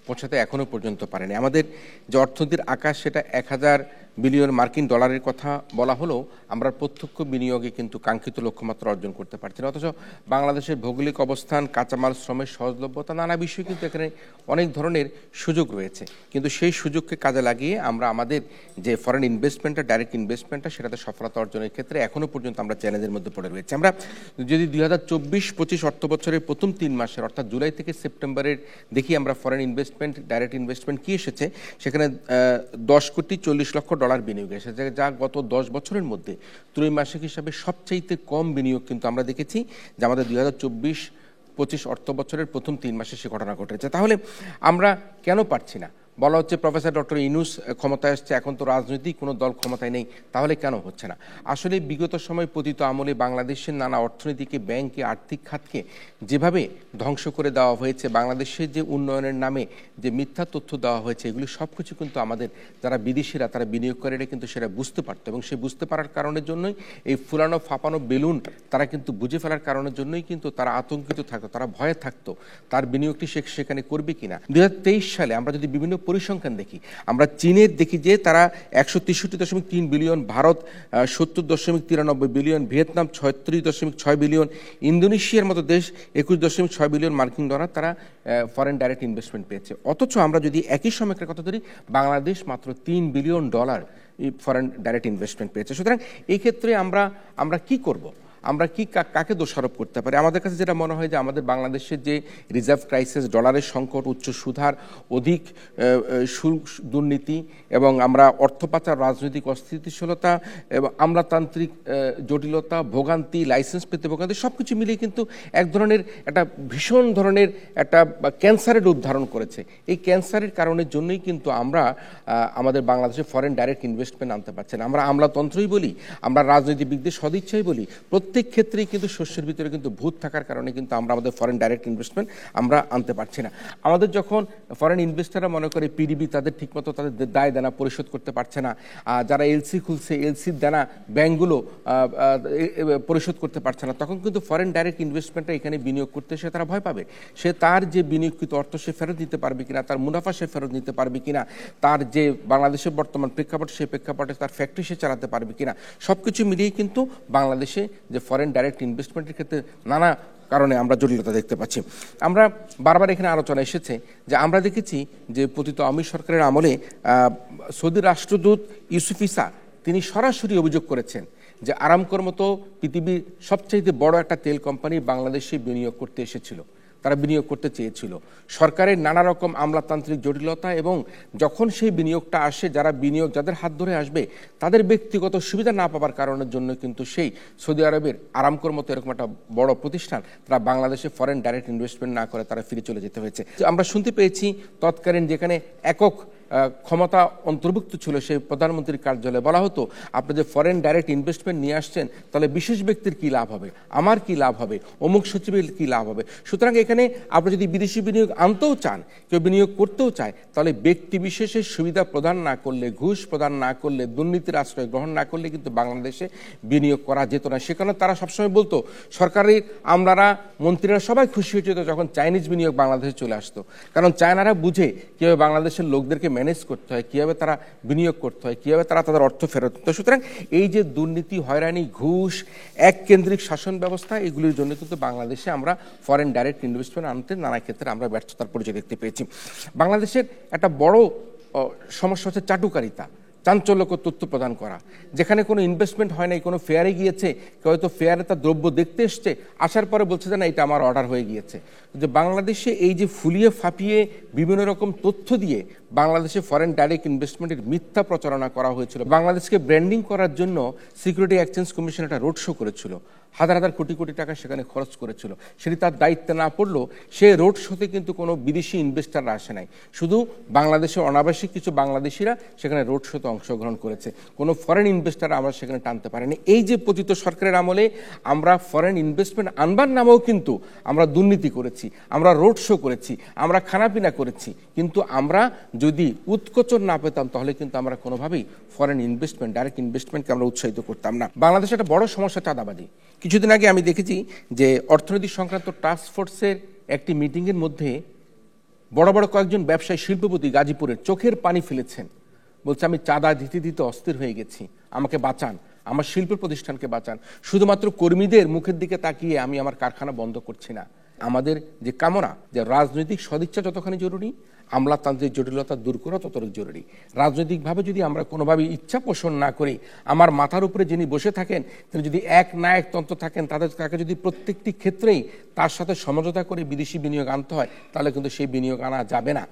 [SPEAKER 1] পৌঁছাতে এখনো পর্যন্ত পারেনি। আমাদের যে অর্থনীতির আকাশ সেটা 1000 বিলিয়ন মার্কিন ডলারের কথা বলা হলেও আমরা প্রত্যক্ষ বিনিয়োগে কিন্তু কাঙ্ক্ষিত লক্ষ্যমাত্রা অর্জন করতে পারছি না। অথচ বাংলাদেশের ভৌগোলিক অবস্থান, কাঁচামাল, শ্রমের সহজলভ্যতা, নানা বিষয়ে কিন্তু এখানে অনেক ধরনের সুযোগ রয়েছে, কিন্তু সেই সুযোগকে কাজে লাগিয়ে আমরা আমাদের যে ফরেন ইনভেস্টমেন্টটা, ডাইরেক্ট ইনভেস্টমেন্টটা, সেটাতে সফলতা অর্জনের ক্ষেত্রে এখনো পর্যন্ত আমরা চ্যালেঞ্জের মধ্যে পড়ে রয়েছি। আমরা যদি 2024-25 অর্থ বছরের প্রথম 3 মাসের অর্থাৎ জুলাই থেকে সেপ্টেম্বরের দেখি আমরা ফরেন ইনভেস্টমেন্ট, ডাইরেক্ট ইনভেস্টমেন্ট কি এসেছে, সেখানে 10,40,00,000 ডলার বিনিয়োগ এসেছে, যা গত 10 বছরের মধ্যে ত্রৈমাসিক হিসাবে সবচাইতে কম বিনিয়োগ কিন্তু আমরা দেখেছি, যা আমাদের 2024-25 অর্থ বছরের প্রথম 3 মাসে সে ঘটনা ঘটেছে। তাহলে আমরা কেন পারছি না? বলা হচ্ছে প্রফেসর ডক্টর ইউনূস ক্ষমতায় আসছে, এখন তো রাজনৈতিক কোনো দল ক্ষমতায় নেই, তাহলে কেন হচ্ছে না? আসলে বিগত সময় পতিত আমলে বাংলাদেশের নানা অর্থনীতিকে, ব্যাংকে, আর্থিক খাতকে যেভাবে ধ্বংস করে দেওয়া হয়েছে, বাংলাদেশের যে উন্নয়নের নামে যে মিথ্যা তথ্য দেওয়া হয়েছে, এগুলি সব কিছু কিন্তু আমাদের যারা বিদেশিরা, তারা বিনিয়োগকারীরা কিন্তু সেটা বুঝতে পারতো, এবং সে বুঝতে পারার কারণের জন্যই এই ফুলানো ফাঁপানো বেলুন তারা কিন্তু বুঝে ফেলার কারণের জন্যই কিন্তু তারা আতঙ্কিত থাকতো, তারা ভয়ে থাকতো তার বিনিয়োগটি সেখানে করবে কিনা। 2023 সালে আমরা যদি বিভিন্ন পরিসংখ্যান দেখি, আমরা চীনের দেখি যে তারা 163.3 billion, Bharat 70.93 billion, Vietnam 36.6 billion, ইন্দোনেশিয়ার মতো দেশ 21.6 বিলিয়ন মার্কিন ডলার তারা ফরেন ডাইরেক্ট ইনভেস্টমেন্ট পেয়েছে। অথচ আমরা যদি একই সময়কার কথা ধরি, বাংলাদেশ মাত্র 3 billion dollar foreign direct investment পেয়েছে। সুতরাং এই ক্ষেত্রে আমরা কি করব? আমরা কি কাকে দোষারোপ করতে পারি? আমাদের কাছে যেটা মনে হয় যে আমাদের বাংলাদেশের যে রিজার্ভ ক্রাইসিস, ডলারের সংকট, উচ্চ সুদহার, অধিক শুল্ক দুর্নীতি, এবং আমরা অর্থ পাচার, রাজনৈতিক অস্থিতিশীলতা এবং আমলাতান্ত্রিক জটিলতা, ভোগান্তি, লাইসেন্স পেতে ভোগান্তি, সব কিছু মিলিয়ে কিন্তু এক ধরনের একটা ভীষণ ধরনের একটা ক্যান্সারের রূপ ধারণ করেছে। এই ক্যান্সারের কারণের জন্যই কিন্তু আমরা আমাদের বাংলাদেশে ফরেন ডাইরেক্ট ইনভেস্টমেন্ট আনতে পারছি না। আমরা আমলাতন্ত্রই বলি, আমরা রাজনীতিবিদদের সদিচ্ছাই বলি, প্রত্যেক ক্ষেত্রেই কিন্তু শস্যের ভিতরে কিন্তু ভূত থাকার কারণে কিন্তু আমরা আমাদের ফরেন ডাইরেক্ট ইনভেস্টমেন্ট আমরা আনতে পারছি না। আমাদের যখন ফরেন ইনভেস্টাররা মনে করে পিডিবি তাদের ঠিকমতো তাদের দায় দেনা পরিশোধ করতে পারছে না, যারা এলসি খুলছে এলসির দেনা ব্যাংকগুলো পরিশোধ করতে পারছে না, তখন কিন্তু ফরেন ডাইরেক্ট ইনভেস্টমেন্টটা এখানে বিনিয়োগ করতে সে তারা ভয় পাবে। সে তার যে বিনিয়োগকৃত অর্থ সে ফেরত দিতে পারবে কিনা, তার মুনাফা সে ফেরত নিতে পারবে কিনা, তার যে বাংলাদেশের বর্তমান প্রেক্ষাপট সেই প্রেক্ষাপটে তার ফ্যাক্টরি সে চালাতে পারবে কিনা, সব কিছু মিলিয়ে কিন্তু বাংলাদেশে যে ফরেন ডাইরেক্ট ইনভেস্টমেন্টের ক্ষেত্রে নানা কারণে আমরা জটিলতা দেখতে পাচ্ছি। আমরা বারবার এখানে আলোচনা এসেছে যে আমরা দেখেছি যে পতিত আওয়ামী সরকারের আমলে সৌদি রাষ্ট্রদূত ইউসুফ ইসা তিনি সরাসরি অভিযোগ করেছেন যে আরামকোর মতো পৃথিবীর সবচাইতে বড় একটা তেল কোম্পানি বাংলাদেশে বিনিয়োগ করতে এসেছিল, তারা বিনিয়োগ করতে চেয়েছিল। সরকারের নানা রকম আমলাতান্ত্রিক জটিলতা, এবং যখন সেই বিনিয়োগটা আসে, যারা বিনিয়োগ যাদের হাত ধরে আসবে তাদের ব্যক্তিগত সুবিধা না পাওয়ার কারণের জন্য কিন্তু সেই সৌদি আরবের আরামকোর মতো এরকম একটা বড় প্রতিষ্ঠান তারা বাংলাদেশে ফরেন ডাইরেক্ট ইনভেস্টমেন্ট না করে তারা ফিরে চলে যেতে হয়েছে। আমরা শুনতে পেয়েছি তৎকালীন যেখানে একক ক্ষমতা অন্তর্ভুক্ত ছিল সেই প্রধানমন্ত্রীর কার্যালয়ে বলা হতো, আপনি যে ফরেন ডাইরেক্ট ইনভেস্টমেন্ট নিয়ে আসছেন তাহলে বিশেষ ব্যক্তির কী লাভ হবে, আমার কি লাভ হবে, অমুক সচিবের কী লাভ হবে। সুতরাং এখানে আপনি যদি বিদেশি বিনিয়োগ আনতেও চান, কেউ বিনিয়োগ করতেও চায়, তাহলে ব্যক্তি বিশেষের সুবিধা প্রদান না করলে, ঘুষ প্রদান না করলে, দুর্নীতির আশ্রয় গ্রহণ না করলে কিন্তু বাংলাদেশে বিনিয়োগ করা যেত না। সে কারণে তারা সবসময় বলতো, সরকারের আমলারা, মন্ত্রীরা সবাই খুশি হয়েছিল যখন চাইনিজ বিনিয়োগ বাংলাদেশে চলে আসতো, কারণ চায়নারা বুঝে কীভাবে বাংলাদেশের লোকদেরকে ম্যানেজ করতে হয়, কীভাবে তারা বিনিয়োগ করতে হয়, কীভাবে তারা তাদের অর্থ ফেরত দিতে হয়। সুতরাং এই যে দুর্নীতি, হয়রানি, ঘুষ, এক কেন্দ্রিক শাসন ব্যবস্থা, এগুলির জন্য কিন্তু বাংলাদেশে আমরা ফরেন ডাইরেক্ট ইনভেস্টমেন্ট আনতে নানা ক্ষেত্রে আমরা ব্যর্থতার পরিচয় দেখতে পেয়েছি। বাংলাদেশের একটা বড় সমস্যা হচ্ছে চাটুকারিতা, চাঞ্চল্যকর তথ্য প্রদান করা। যেখানে কোনো ইনভেস্টমেন্ট হয় নাই, কোনো ফেয়ারে গিয়েছে, কেউ হয়তো ফেয়ারে তার দ্রব্য দেখতে এসছে, আসার পরে বলছে যে না এটা আমার অর্ডার হয়ে গিয়েছে। যে বাংলাদেশে এই যে ফুলিয়ে ফাঁপিয়ে বিভিন্ন রকম তথ্য দিয়ে বাংলাদেশে ফরেন ডাইরেক্ট ইনভেস্টমেন্টের মিথ্যা প্রচারণা করা হয়েছিল, বাংলাদেশকে ব্র্যান্ডিং করার জন্য সিকিউরিটি এক্সচেঞ্জ কমিশন একটা রোড শো করেছিল, হাজার হাজার কোটি কোটি টাকা সেখানে খরচ করেছিল। সেটি তার দায়িত্বে না পড়লেও সে রোড শোতে কিন্তু কোনো বিদেশি ইনভেস্টাররা আসে নাই, শুধু বাংলাদেশের অনাবাসিক কিছু বাংলাদেশিরা সেখানে রোড শোতে অংশগ্রহণ করেছে, কোনো ফরেন ইনভেস্টার আমরা সেখানে টানতে পারিনি। এই যে পতিত সরকারের আমলে আমরা ফরেন ইনভেস্টমেন্ট আনবার নামেও কিন্তু আমরা দুর্নীতি করেছি, আমরা রোড শো করেছি, আমরা খানাপিনা করেছি, কিন্তু আমরা যদি উৎকোচন না পেতাম তাহলে কিন্তু আমরা কোনোভাবেই ফরেন ইনভেস্টমেন্ট ডাইরেক্ট ইনভেস্টমেন্টকে আমরা উৎসাহিত করতাম না। বাংলাদেশে একটা বড় সমস্যা চাঁদাবাজি। কিছুদিন আগে আমি দেখেছি যে অর্থনীতি সংক্রান্ত টাস্ক ফোর্সের একটি মিটিংয়ের মধ্যে বড় বড় কয়েকজন ব্যবসায়ী শিল্পপতি গাজীপুরের চোখের পানি ফেলেছেন, বলছে আমি চাঁদা দিতে দিতে অস্থির হয়ে গেছি, আমাকে বাঁচান, আমার শিল্প প্রতিষ্ঠানকে বাঁচান। শুধুমাত্র কর্মীদের মুখের দিকে তাকিয়ে আমি আমার কারখানা বন্ধ করছি না। আমাদের যে কামনা, যে রাজনৈতিক সদিচ্ছা যতখানি জরুরি, আমলাতান্ত্রিক জটিলতা দূর করা ততটুকু জরুরি। রাজনৈতিকভাবে যদি আমরা কোনোভাবে ইচ্ছা পোষণ না করি, আমার মাথার উপরে যিনি বসে থাকেন তিনি যদি এক নায়কতন্ত্র থাকেন, তাকে যদি প্রত্যেকটি ক্ষেত্রেই তার সাথে সমঝোতা করে বিদেশি বিনিয়োগ আনতে হয়, তাহলে কিন্তু সেই বিনিয়োগ আনা যাবে না,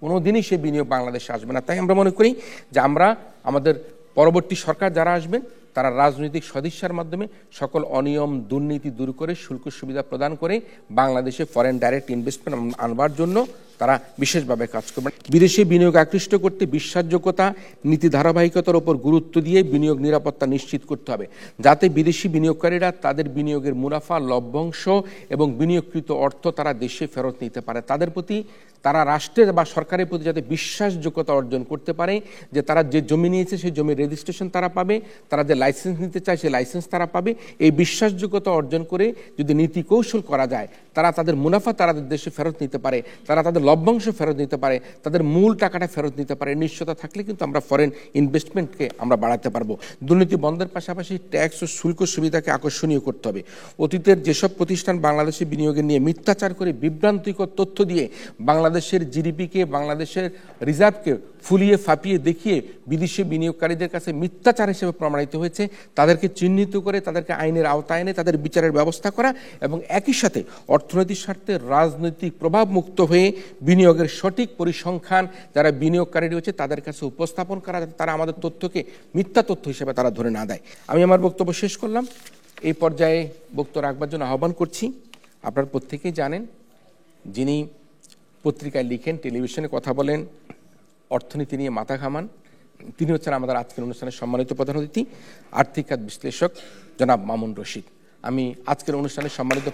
[SPEAKER 1] কোনোদিনই সেই বিনিয়োগ বাংলাদেশে আসবে না। তাই আমরা মনে করি যে আমরা আমাদের পরবর্তী সরকার যারা আসবেন তারা রাজনৈতিক সদিচ্ছার মাধ্যমে সকল অনিয়ম দুর্নীতি দূর করে শুল্ক সুবিধা প্রদান করে বাংলাদেশে ফরেন ডাইরেক্ট ইনভেস্টমেন্ট আনবার জন্য তারা বিশেষভাবে কাজ করবেন। বিদেশি বিনিয়োগ আকৃষ্ট করতে বিশ্বাসযোগ্যতা, নীতি ধারাবাহিকতার উপর গুরুত্ব দিয়ে বিনিয়োগ নিরাপত্তা নিশ্চিত করতে হবে, যাতে বিদেশি বিনিয়োগকারীরা তাদের বিনিয়োগের মুনাফা, লভ্যাংশ এবং বিনিয়োগকৃত অর্থ তারা দেশে ফেরত নিতে পারে। তাদের প্রতি, তারা রাষ্ট্রের বা সরকারের প্রতি যাতে বিশ্বাসযোগ্যতা অর্জন করতে পারে, যে তারা যে জমি নিয়েছে সেই জমির রেজিস্ট্রেশন তারা পাবে, তারা যে লাইসেন্স নিতে চায় সেই লাইসেন্স তারা পাবে। এই বিশ্বাসযোগ্যতা অর্জন করে যদি নীতি কৌশল করা যায়, তারা তাদের মুনাফা তাদের দেশে ফেরত নিতে পারে, তারা তাদের লভ্যাংশ ফেরত নিতে পারে, তাদের মূল টাকাটা ফেরত নিতে পারে, নিশ্চয়তা থাকলে কিন্তু আমরা ফরেন ইনভেস্টমেন্টকে আমরা বাড়াতে পারবো। দুর্নীতি বন্ধের পাশাপাশি ট্যাক্স ও শুল্ক সুবিধাকে আকর্ষণীয় করতে হবে। অতীতের যেসব প্রতিষ্ঠান বাংলাদেশে বিনিয়োগের নিয়ে মিথ্যাচার করে বিভ্রান্তিকর তথ্য দিয়ে বাংলাদেশের জিডিপিকে, বাংলাদেশের রিজার্ভকে ফুলিয়ে ফাঁপিয়ে দেখিয়ে বিদেশি বিনিয়োগকারীদের কাছে মিথ্যাচার হিসেবে প্রমাণিত হয়েছে, তাদেরকে চিহ্নিত করে তাদেরকে আইনের আওতায় এনে তাদের বিচারের ব্যবস্থা করা এবং একই সাথে অর্থনৈতিক স্বার্থে রাজনৈতিক প্রভাব মুক্ত হয়ে বিনিয়োগের সঠিক পরিসংখ্যান যারা বিনিয়োগকারী রয়েছে তাদের কাছে উপস্থাপন করা, যাতে তারা আমাদের তথ্যকে মিথ্যা তথ্য হিসেবে তারা ধরে না দেয়। আমি আমার বক্তব্য শেষ করলাম। এই পর্যায়ে বক্তব্য রাখবার জন্য আহ্বান করছি। আপনারা প্রত্যেকেই জানেন, যিনি পত্রিকায় লিখেন, টেলিভিশনে কথা বলেন, অর্থনীতি নিয়ে মাথা ঘামান, তিনি হচ্ছেন আমাদের আজকের অনুষ্ঠানের সম্মানিত প্রধান অতিথি, আর্থিক খাত বিশ্লেষক জনাব মামুন রশিদ। আমি আজকের অনুষ্ঠানের সম্মানিত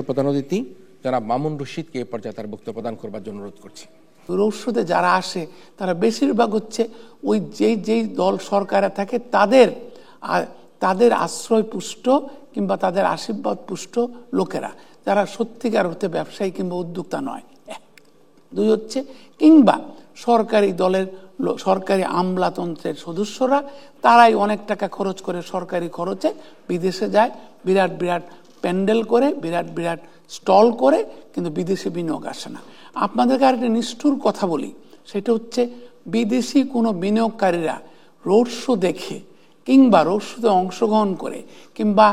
[SPEAKER 1] প্রধান অতিথি জনাব মামুন রশিদকে এই পর্যায়ে তার বক্তব্য প্রদান করবার জন্য অনুরোধ করছি।
[SPEAKER 8] রোড শোতে যারা আসে তারা বেশিরভাগ হচ্ছে ওই যেই দল সরকারে থাকে তাদের আশ্রয় পুষ্ট কিংবা তাদের আশীর্বাদ পুষ্ট লোকেরা, যারা সত্যিকার হতে ব্যবসায়ী কিংবা উদ্যোক্তা নয়। দুই হচ্ছে কিংবা সরকারি দলের সরকারি আমলাতন্ত্রের সদস্যরা, তারাই অনেক টাকা খরচ করে সরকারি খরচে বিদেশে যায়, বিরাট বিরাট প্যান্ডেল করে, বিরাট বিরাট স্টল করে, কিন্তু বিদেশি বিনিয়োগ আসে না। আপনাদেরকে আর একটা নিষ্ঠুর কথা বলি, সেটা হচ্ছে বিদেশি কোনো বিনিয়োগকারীরা রোড শো দেখে কিংবা রোড শোতে অংশগ্রহণ করে কিংবা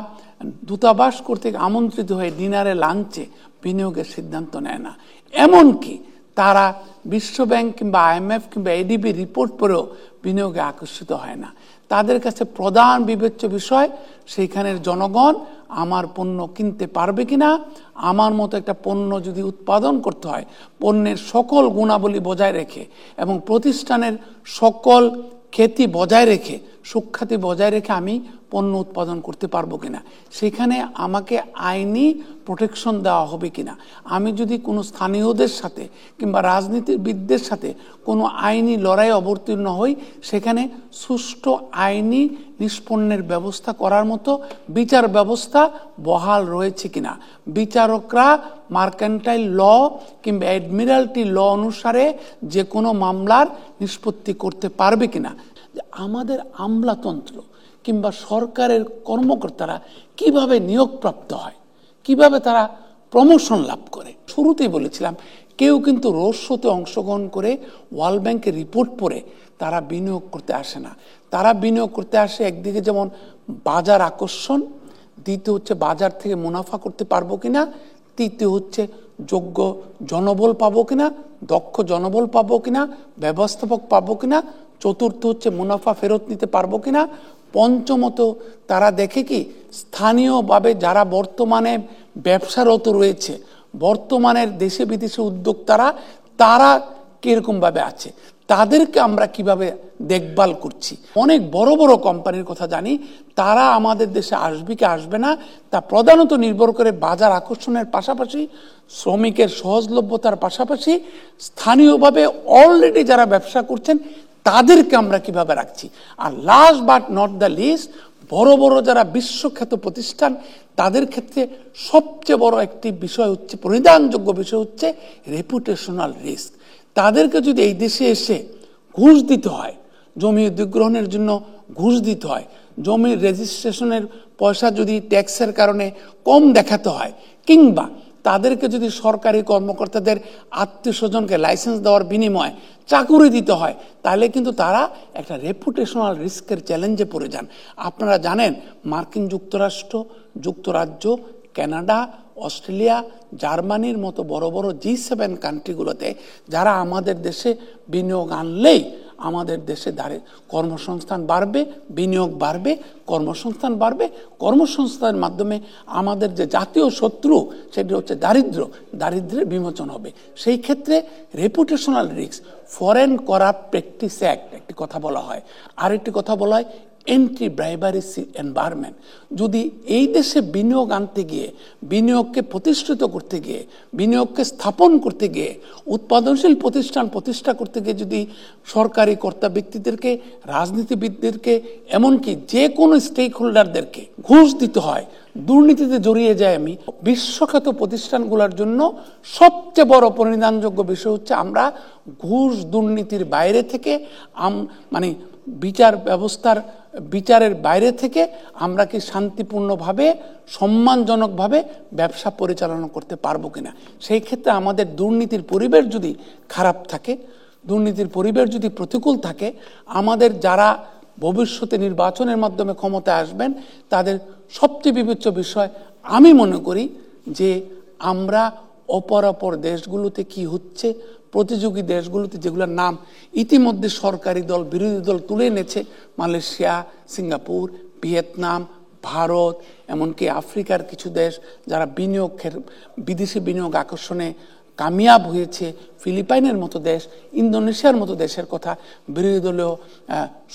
[SPEAKER 8] দূতাবাস কর্তৃক আমন্ত্রিত হয়ে ডিনারে লাঞ্চে বিনিয়োগের সিদ্ধান্ত নেয় না। এমনকি তারা বিশ্বব্যাংক কিংবা IMF কিংবা ADB রিপোর্ট পড়েও বিনিয়োগে আকর্ষিত হয় না। তাদের কাছে প্রধান বিবেচ্য বিষয় সেইখানের জনগণ আমার পণ্য কিনতে পারবে কিনা, আমার মতো একটা পণ্য যদি উৎপাদন করতে হয় পণ্যের সকল গুণাবলী বজায় রেখে এবং প্রতিষ্ঠানের সকল খ্যাতি বজায় রেখে, সুখ্যাতি বজায় রেখে আমি পণ্য উৎপাদন করতে পারবো কিনা, সেখানে আমাকে আইনি প্রোটেকশন দেওয়া হবে কিনা, আমি যদি কোনো স্থানীয়দের সাথে কিংবা রাজনীতিবিদদের সাথে কোনো আইনি লড়াই অবতীর্ণ হই, সেখানে সুষ্ঠু আইনি নিষ্পন্নের ব্যবস্থা করার মতো বিচার ব্যবস্থা বহাল রয়েছে কিনা, বিচারকরা মার্কেন্টাইল ল কিংবা অ্যাডমিরালটি ল অনুসারে যে কোনো মামলার নিষ্পত্তি করতে পারবে কিনা, আমাদের আমলাতন্ত্র কিংবা সরকারের কর্মকর্তারা কিভাবে নিয়োগপ্রাপ্ত হয়, কিভাবে তারা প্রমোশন লাভ করে। শুরুতেই বলেছিলাম, কেউ কিন্তু রোড শোতে অংশগ্রহণ করে ওয়ার্ল্ড ব্যাংকের রিপোর্ট পড়ে তারা বিনিয়োগ করতে আসে না। তারা বিনিয়োগ করতে আসে একদিকে যেমন বাজার আকর্ষণ, দ্বিতীয় হচ্ছে বাজার থেকে মুনাফা করতে পারবো কিনা, তৃতীয় হচ্ছে যোগ্য জনবল পাবো কিনা, দক্ষ জনবল পাবো কিনা, ব্যবস্থাপক পাবো কিনা, চতুর্থ হচ্ছে মুনাফা ফেরত নিতে পারবো কিনা, পঞ্চমত তারা দেখে কি স্থানীয়ভাবে যারা বর্তমানে ব্যবসারত রয়েছে, বর্তমানের দেশে বিদেশে উদ্যোক্তারা, তারা কিরকমভাবে আছে, তাদেরকে আমরা কিভাবে দেখভাল করছি। অনেক বড় বড় কোম্পানির কথা জানি, তারা আমাদের দেশে আসবে কি আসবে না তা প্রধানত নির্ভর করে বাজার আকর্ষণের পাশাপাশি, শ্রমিকের সহজলভ্যতার পাশাপাশি, স্থানীয়ভাবে অলরেডি যারা ব্যবসা করছেন তাদেরকে আমরা কিভাবে রাখছি। আর last but not the list, বড় বড় যারা বিশ্বখ্যাত প্রতিষ্ঠান, তাদের ক্ষেত্রে সবচেয়ে বড় একটি বিষয় হচ্ছে, পরিধানযোগ্য বিষয় হচ্ছে রেপুটেশনাল রিস্ক। তাদেরকে যদি এই দেশে এসে ঘুষ দিতে হয়, জমি অধিগ্রহণের জন্য ঘুষ দিতে হয়, জমির রেজিস্ট্রেশনের পয়সা যদি ট্যাক্সের কারণে কম দেখাতে হয়, কিংবা তাদেরকে যদি সরকারি কর্মকর্তাদের আত্মীয় স্বজনকে লাইসেন্স দেওয়ার বিনিময়ে চাকুরি দিতে হয়, তাহলে কিন্তু তারা একটা রেপুটেশনাল রিস্কের চ্যালেঞ্জে পড়ে যান। আপনারা জানেন মার্কিন যুক্তরাষ্ট্র, যুক্তরাজ্য, কানাডা, অস্ট্রেলিয়া, জার্মানির মতো বড় বড় G7 কান্ট্রিগুলোতে যারা আমাদের দেশে বিনিয়োগ আনলেই আমাদের দেশে কর্মসংস্থান বাড়বে, বিনিয়োগ বাড়বে, কর্মসংস্থান বাড়বে। কর্মসংস্থানের মাধ্যমে আমাদের যে জাতীয় শত্রু সেটি হচ্ছে দারিদ্র্যের বিমোচন হবে। সেই ক্ষেত্রে reputational risk, foreign corrupt practice act একটি কথা বলা হয়, আরেকটি কথা বলা হয় এন্টি ব্রাইবারি এনভায়রনমেন্ট। যদি এই দেশে বিনিয়োগ আনতে গিয়ে, বিনিয়োগকে প্রতিষ্ঠিত করতে গিয়ে, বিনিয়োগকে স্থাপন করতে গিয়ে, উৎপাদনশীল প্রতিষ্ঠান প্রতিষ্ঠা করতে গিয়ে যদি সরকারি কর্তা ব্যক্তিদেরকে, রাজনীতিবিদদেরকে, এমনকি যে কোনো স্টেক হোল্ডারদেরকে ঘুষ দিতে হয়, দুর্নীতিতে জড়িয়ে যায়, আমি বিশ্বখ্যাত প্রতিষ্ঠানগুলোর জন্য সবচেয়ে বড় পরিণামযোগ্য বিষয় হচ্ছে আমরা ঘুষ দুর্নীতির বাইরে থেকে, মানে বিচার ব্যবস্থার বিচারের বাইরে থেকে আমরা কি শান্তিপূর্ণভাবে, সম্মানজনকভাবে ব্যবসা পরিচালনা করতে পারবো কিনা। সেই ক্ষেত্রে আমাদের দুর্নীতির পরিবেশ যদি খারাপ থাকে, দুর্নীতির পরিবেশ যদি প্রতিকূল থাকে, আমাদের যারা ভবিষ্যতে নির্বাচনের মাধ্যমে ক্ষমতায় আসবেন তাদের সবচেয়ে বিবেচ্য বিষয় আমি মনে করি যে আমরা অপর দেশগুলোতে কি হচ্ছে, প্রতিযোগী দেশগুলোতে যেগুলোর নাম ইতিমধ্যে সরকারি দল বিরোধী দল তুলে এনেছে, মালয়েশিয়া, সিঙ্গাপুর, ভিয়েতনাম, ভারত, এমনকি আফ্রিকার কিছু দেশ যারা বিদেশি বিনিয়োগ আকর্ষণে কামিয়াব হয়েছে, ফিলিপাইনের মতো দেশ, ইন্দোনেশিয়ার মতো দেশের কথা বিরোধী দলীয়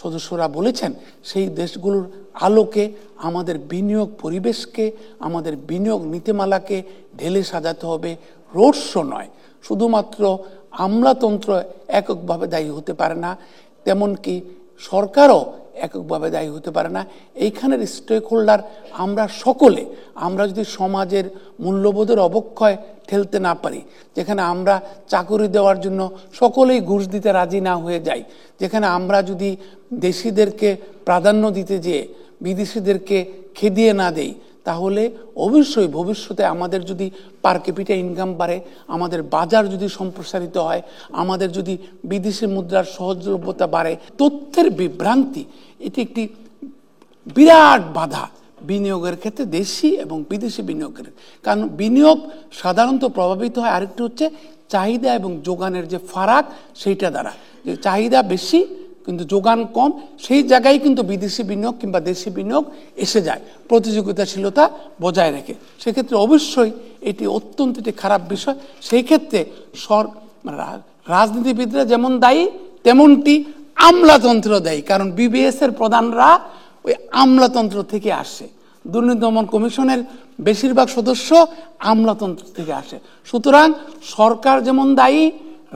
[SPEAKER 8] সদস্যরা বলেছেন। সেই দেশগুলোর আলোকে আমাদের বিনিয়োগ পরিবেশকে, আমাদের বিনিয়োগ নীতিমালাকে ঢেলে সাজাতে হবে। রোড শো নয়, শুধুমাত্র আমলাতন্ত্র এককভাবে দায়ী হতে পারে না, তেমনকি সরকারও এককভাবে দায়ী হতে পারে না। এইখানের স্টেক হোল্ডার আমরা সকলে, আমরা যদি সমাজের মূল্যবোধের অবক্ষয় ঠেলতে না পারি, যেখানে আমরা চাকরি দেওয়ার জন্য সকলেই ঘুষ দিতে রাজি না হয়ে যাই, যেখানে আমরা যদি দেশিদেরকে প্রাধান্য দিতে যেয়ে বিদেশিদেরকে খেদিয়ে না দেই, তাহলে অবশ্যই ভবিষ্যতে আমাদের যদি পার ক্যাপিটা ইনকাম বাড়ে, আমাদের বাজার যদি সম্প্রসারিত হয়, আমাদের যদি বিদেশি মুদ্রার সহজলভ্যতা বাড়ে, তথ্যের বিভ্রান্তি এটি একটি বিরাট বাধা বিনিয়োগের ক্ষেত্রে, দেশি এবং বিদেশি বিনিয়োগের। কারণ বিনিয়োগ সাধারণত প্রভাবিত হয় আরেকটি হচ্ছে চাহিদা এবং যোগানের যে ফারাক, সেইটা দ্বারা। যে চাহিদা বেশি কিন্তু যোগান কম, সেই জায়গায় কিন্তু বিদেশি বিনিয়োগ কিংবা দেশি বিনিয়োগ এসে যায় প্রতিযোগিতাশীলতা বজায় রেখে। সেক্ষেত্রে অবশ্যই এটি অত্যন্ত একটি খারাপ বিষয়। সেই ক্ষেত্রে রাজনীতিবিদরা যেমন দায়ী, তেমনটি আমলাতন্ত্র দায়ী। কারণ বিবিএস এর প্রধানরা ওই আমলাতন্ত্র থেকে আসে, দুর্নীতি দমন কমিশনের বেশিরভাগ সদস্য আমলাতন্ত্র থেকে আসে। সুতরাং সরকার যেমন দায়ী,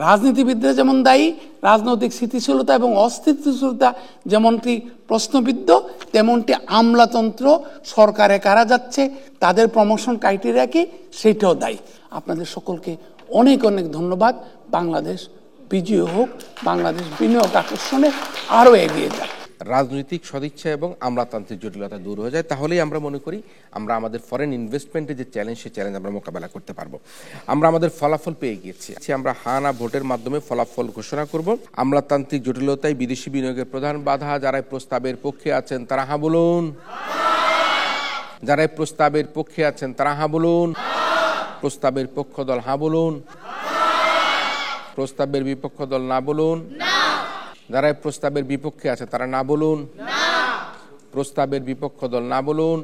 [SPEAKER 8] রাজনীতিবিদরা যেমন দায়ী, রাজনৈতিক স্থিতিশীলতা এবং অস্থিতিশীলতা যেমনটি প্রশ্নবিদ্ধ, তেমনটি আমলাতন্ত্র, সরকারে কারা যাচ্ছে, তাদের প্রমোশন ক্রাইটেরিয়া কি, সেইটাও দায়ী। আপনাদের সকলকে অনেক অনেক ধন্যবাদ। বাংলাদেশ বিজয়ী হোক, বাংলাদেশ বিনিয়োগ আকর্ষণে আরও এগিয়ে যায়।
[SPEAKER 1] রাজনৈতিক সদিচ্ছা এবং আমলাতান্ত্রিক জটিলতা দূর হয়ে যায়, তাহলেই আমরা মনে করি আমরা আমাদের ফরেন ইনভেস্টমেন্টের যে চ্যালেঞ্জ, সেই চ্যালেঞ্জ আমরা মোকাবেলা করতে পারবো। আমরা আমাদের ফলাফল পেয়ে গিয়েছি, আমরা হ্যাঁ না ভোটের মাধ্যমে ফলাফল ঘোষণা করব। আমলাতান্ত্রিক জটিলতায় বিদেশি বিনিয়োগের প্রধান বাধা, যারা প্রস্তাবের পক্ষে আছেন তারা হ্যাঁ বলুন, যারা প্রস্তাবের পক্ষে আছেন তারা হ্যাঁ বলুন, প্রস্তাবের পক্ষ দল হ্যাঁ বলুন, প্রস্তাবের বিপক্ষ দল না বলুন, যারা এই প্রস্তাবের বিপক্ষে আছে তারা না বলুন, প্রস্তাবের বিপক্ষ দল না বলুন।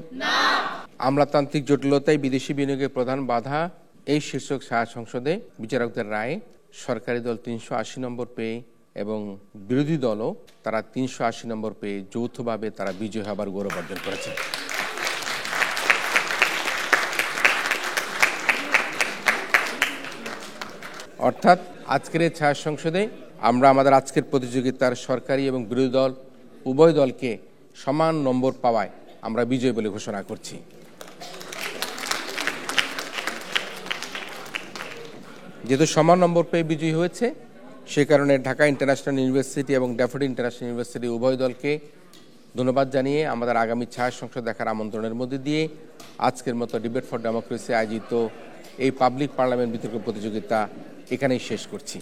[SPEAKER 1] আমলাতান্ত্রিক জটিলতায় বিদেশি বিনিয়োগের প্রধান বাধা, এই শীর্ষক সারা সংসদে বিচারকদের রায়ে সরকারি দল 380 নম্বর পেয়ে এবং বিরোধী দলও তারা 380 নম্বর পেয়ে যৌথভাবে তারা বিজয় হবার গৌরব অর্জন করেছে। অর্থাৎ আজকের এই ছায়া সংসদে আমরা আমাদের আজকের প্রতিযোগিতার সরকারি এবং বিরোধী দল উভয় দলকে সমান নম্বর পাওয়ায় আমরা বিজয় বলে ঘোষণা করছি। যেহেতু সমান নম্বর পেয়ে বিজয়ী হয়েছে, সে কারণে ঢাকা ইন্টারন্যাশনাল ইউনিভার্সিটি এবং ড্যাফোডিল ইন্টারন্যাশনাল ইউনিভার্সিটি উভয় দলকে ধন্যবাদ জানিয়ে আমাদের আগামী ছায়া সংসদ দেখার আমন্ত্রণের মধ্যে দিয়ে আজকের মতো ডিবেট ফর ডেমোক্রেসি আয়োজিত এই পাবলিক পার্লামেন্ট বিতর্ক প্রতিযোগিতা এখানেই শেষ করছি।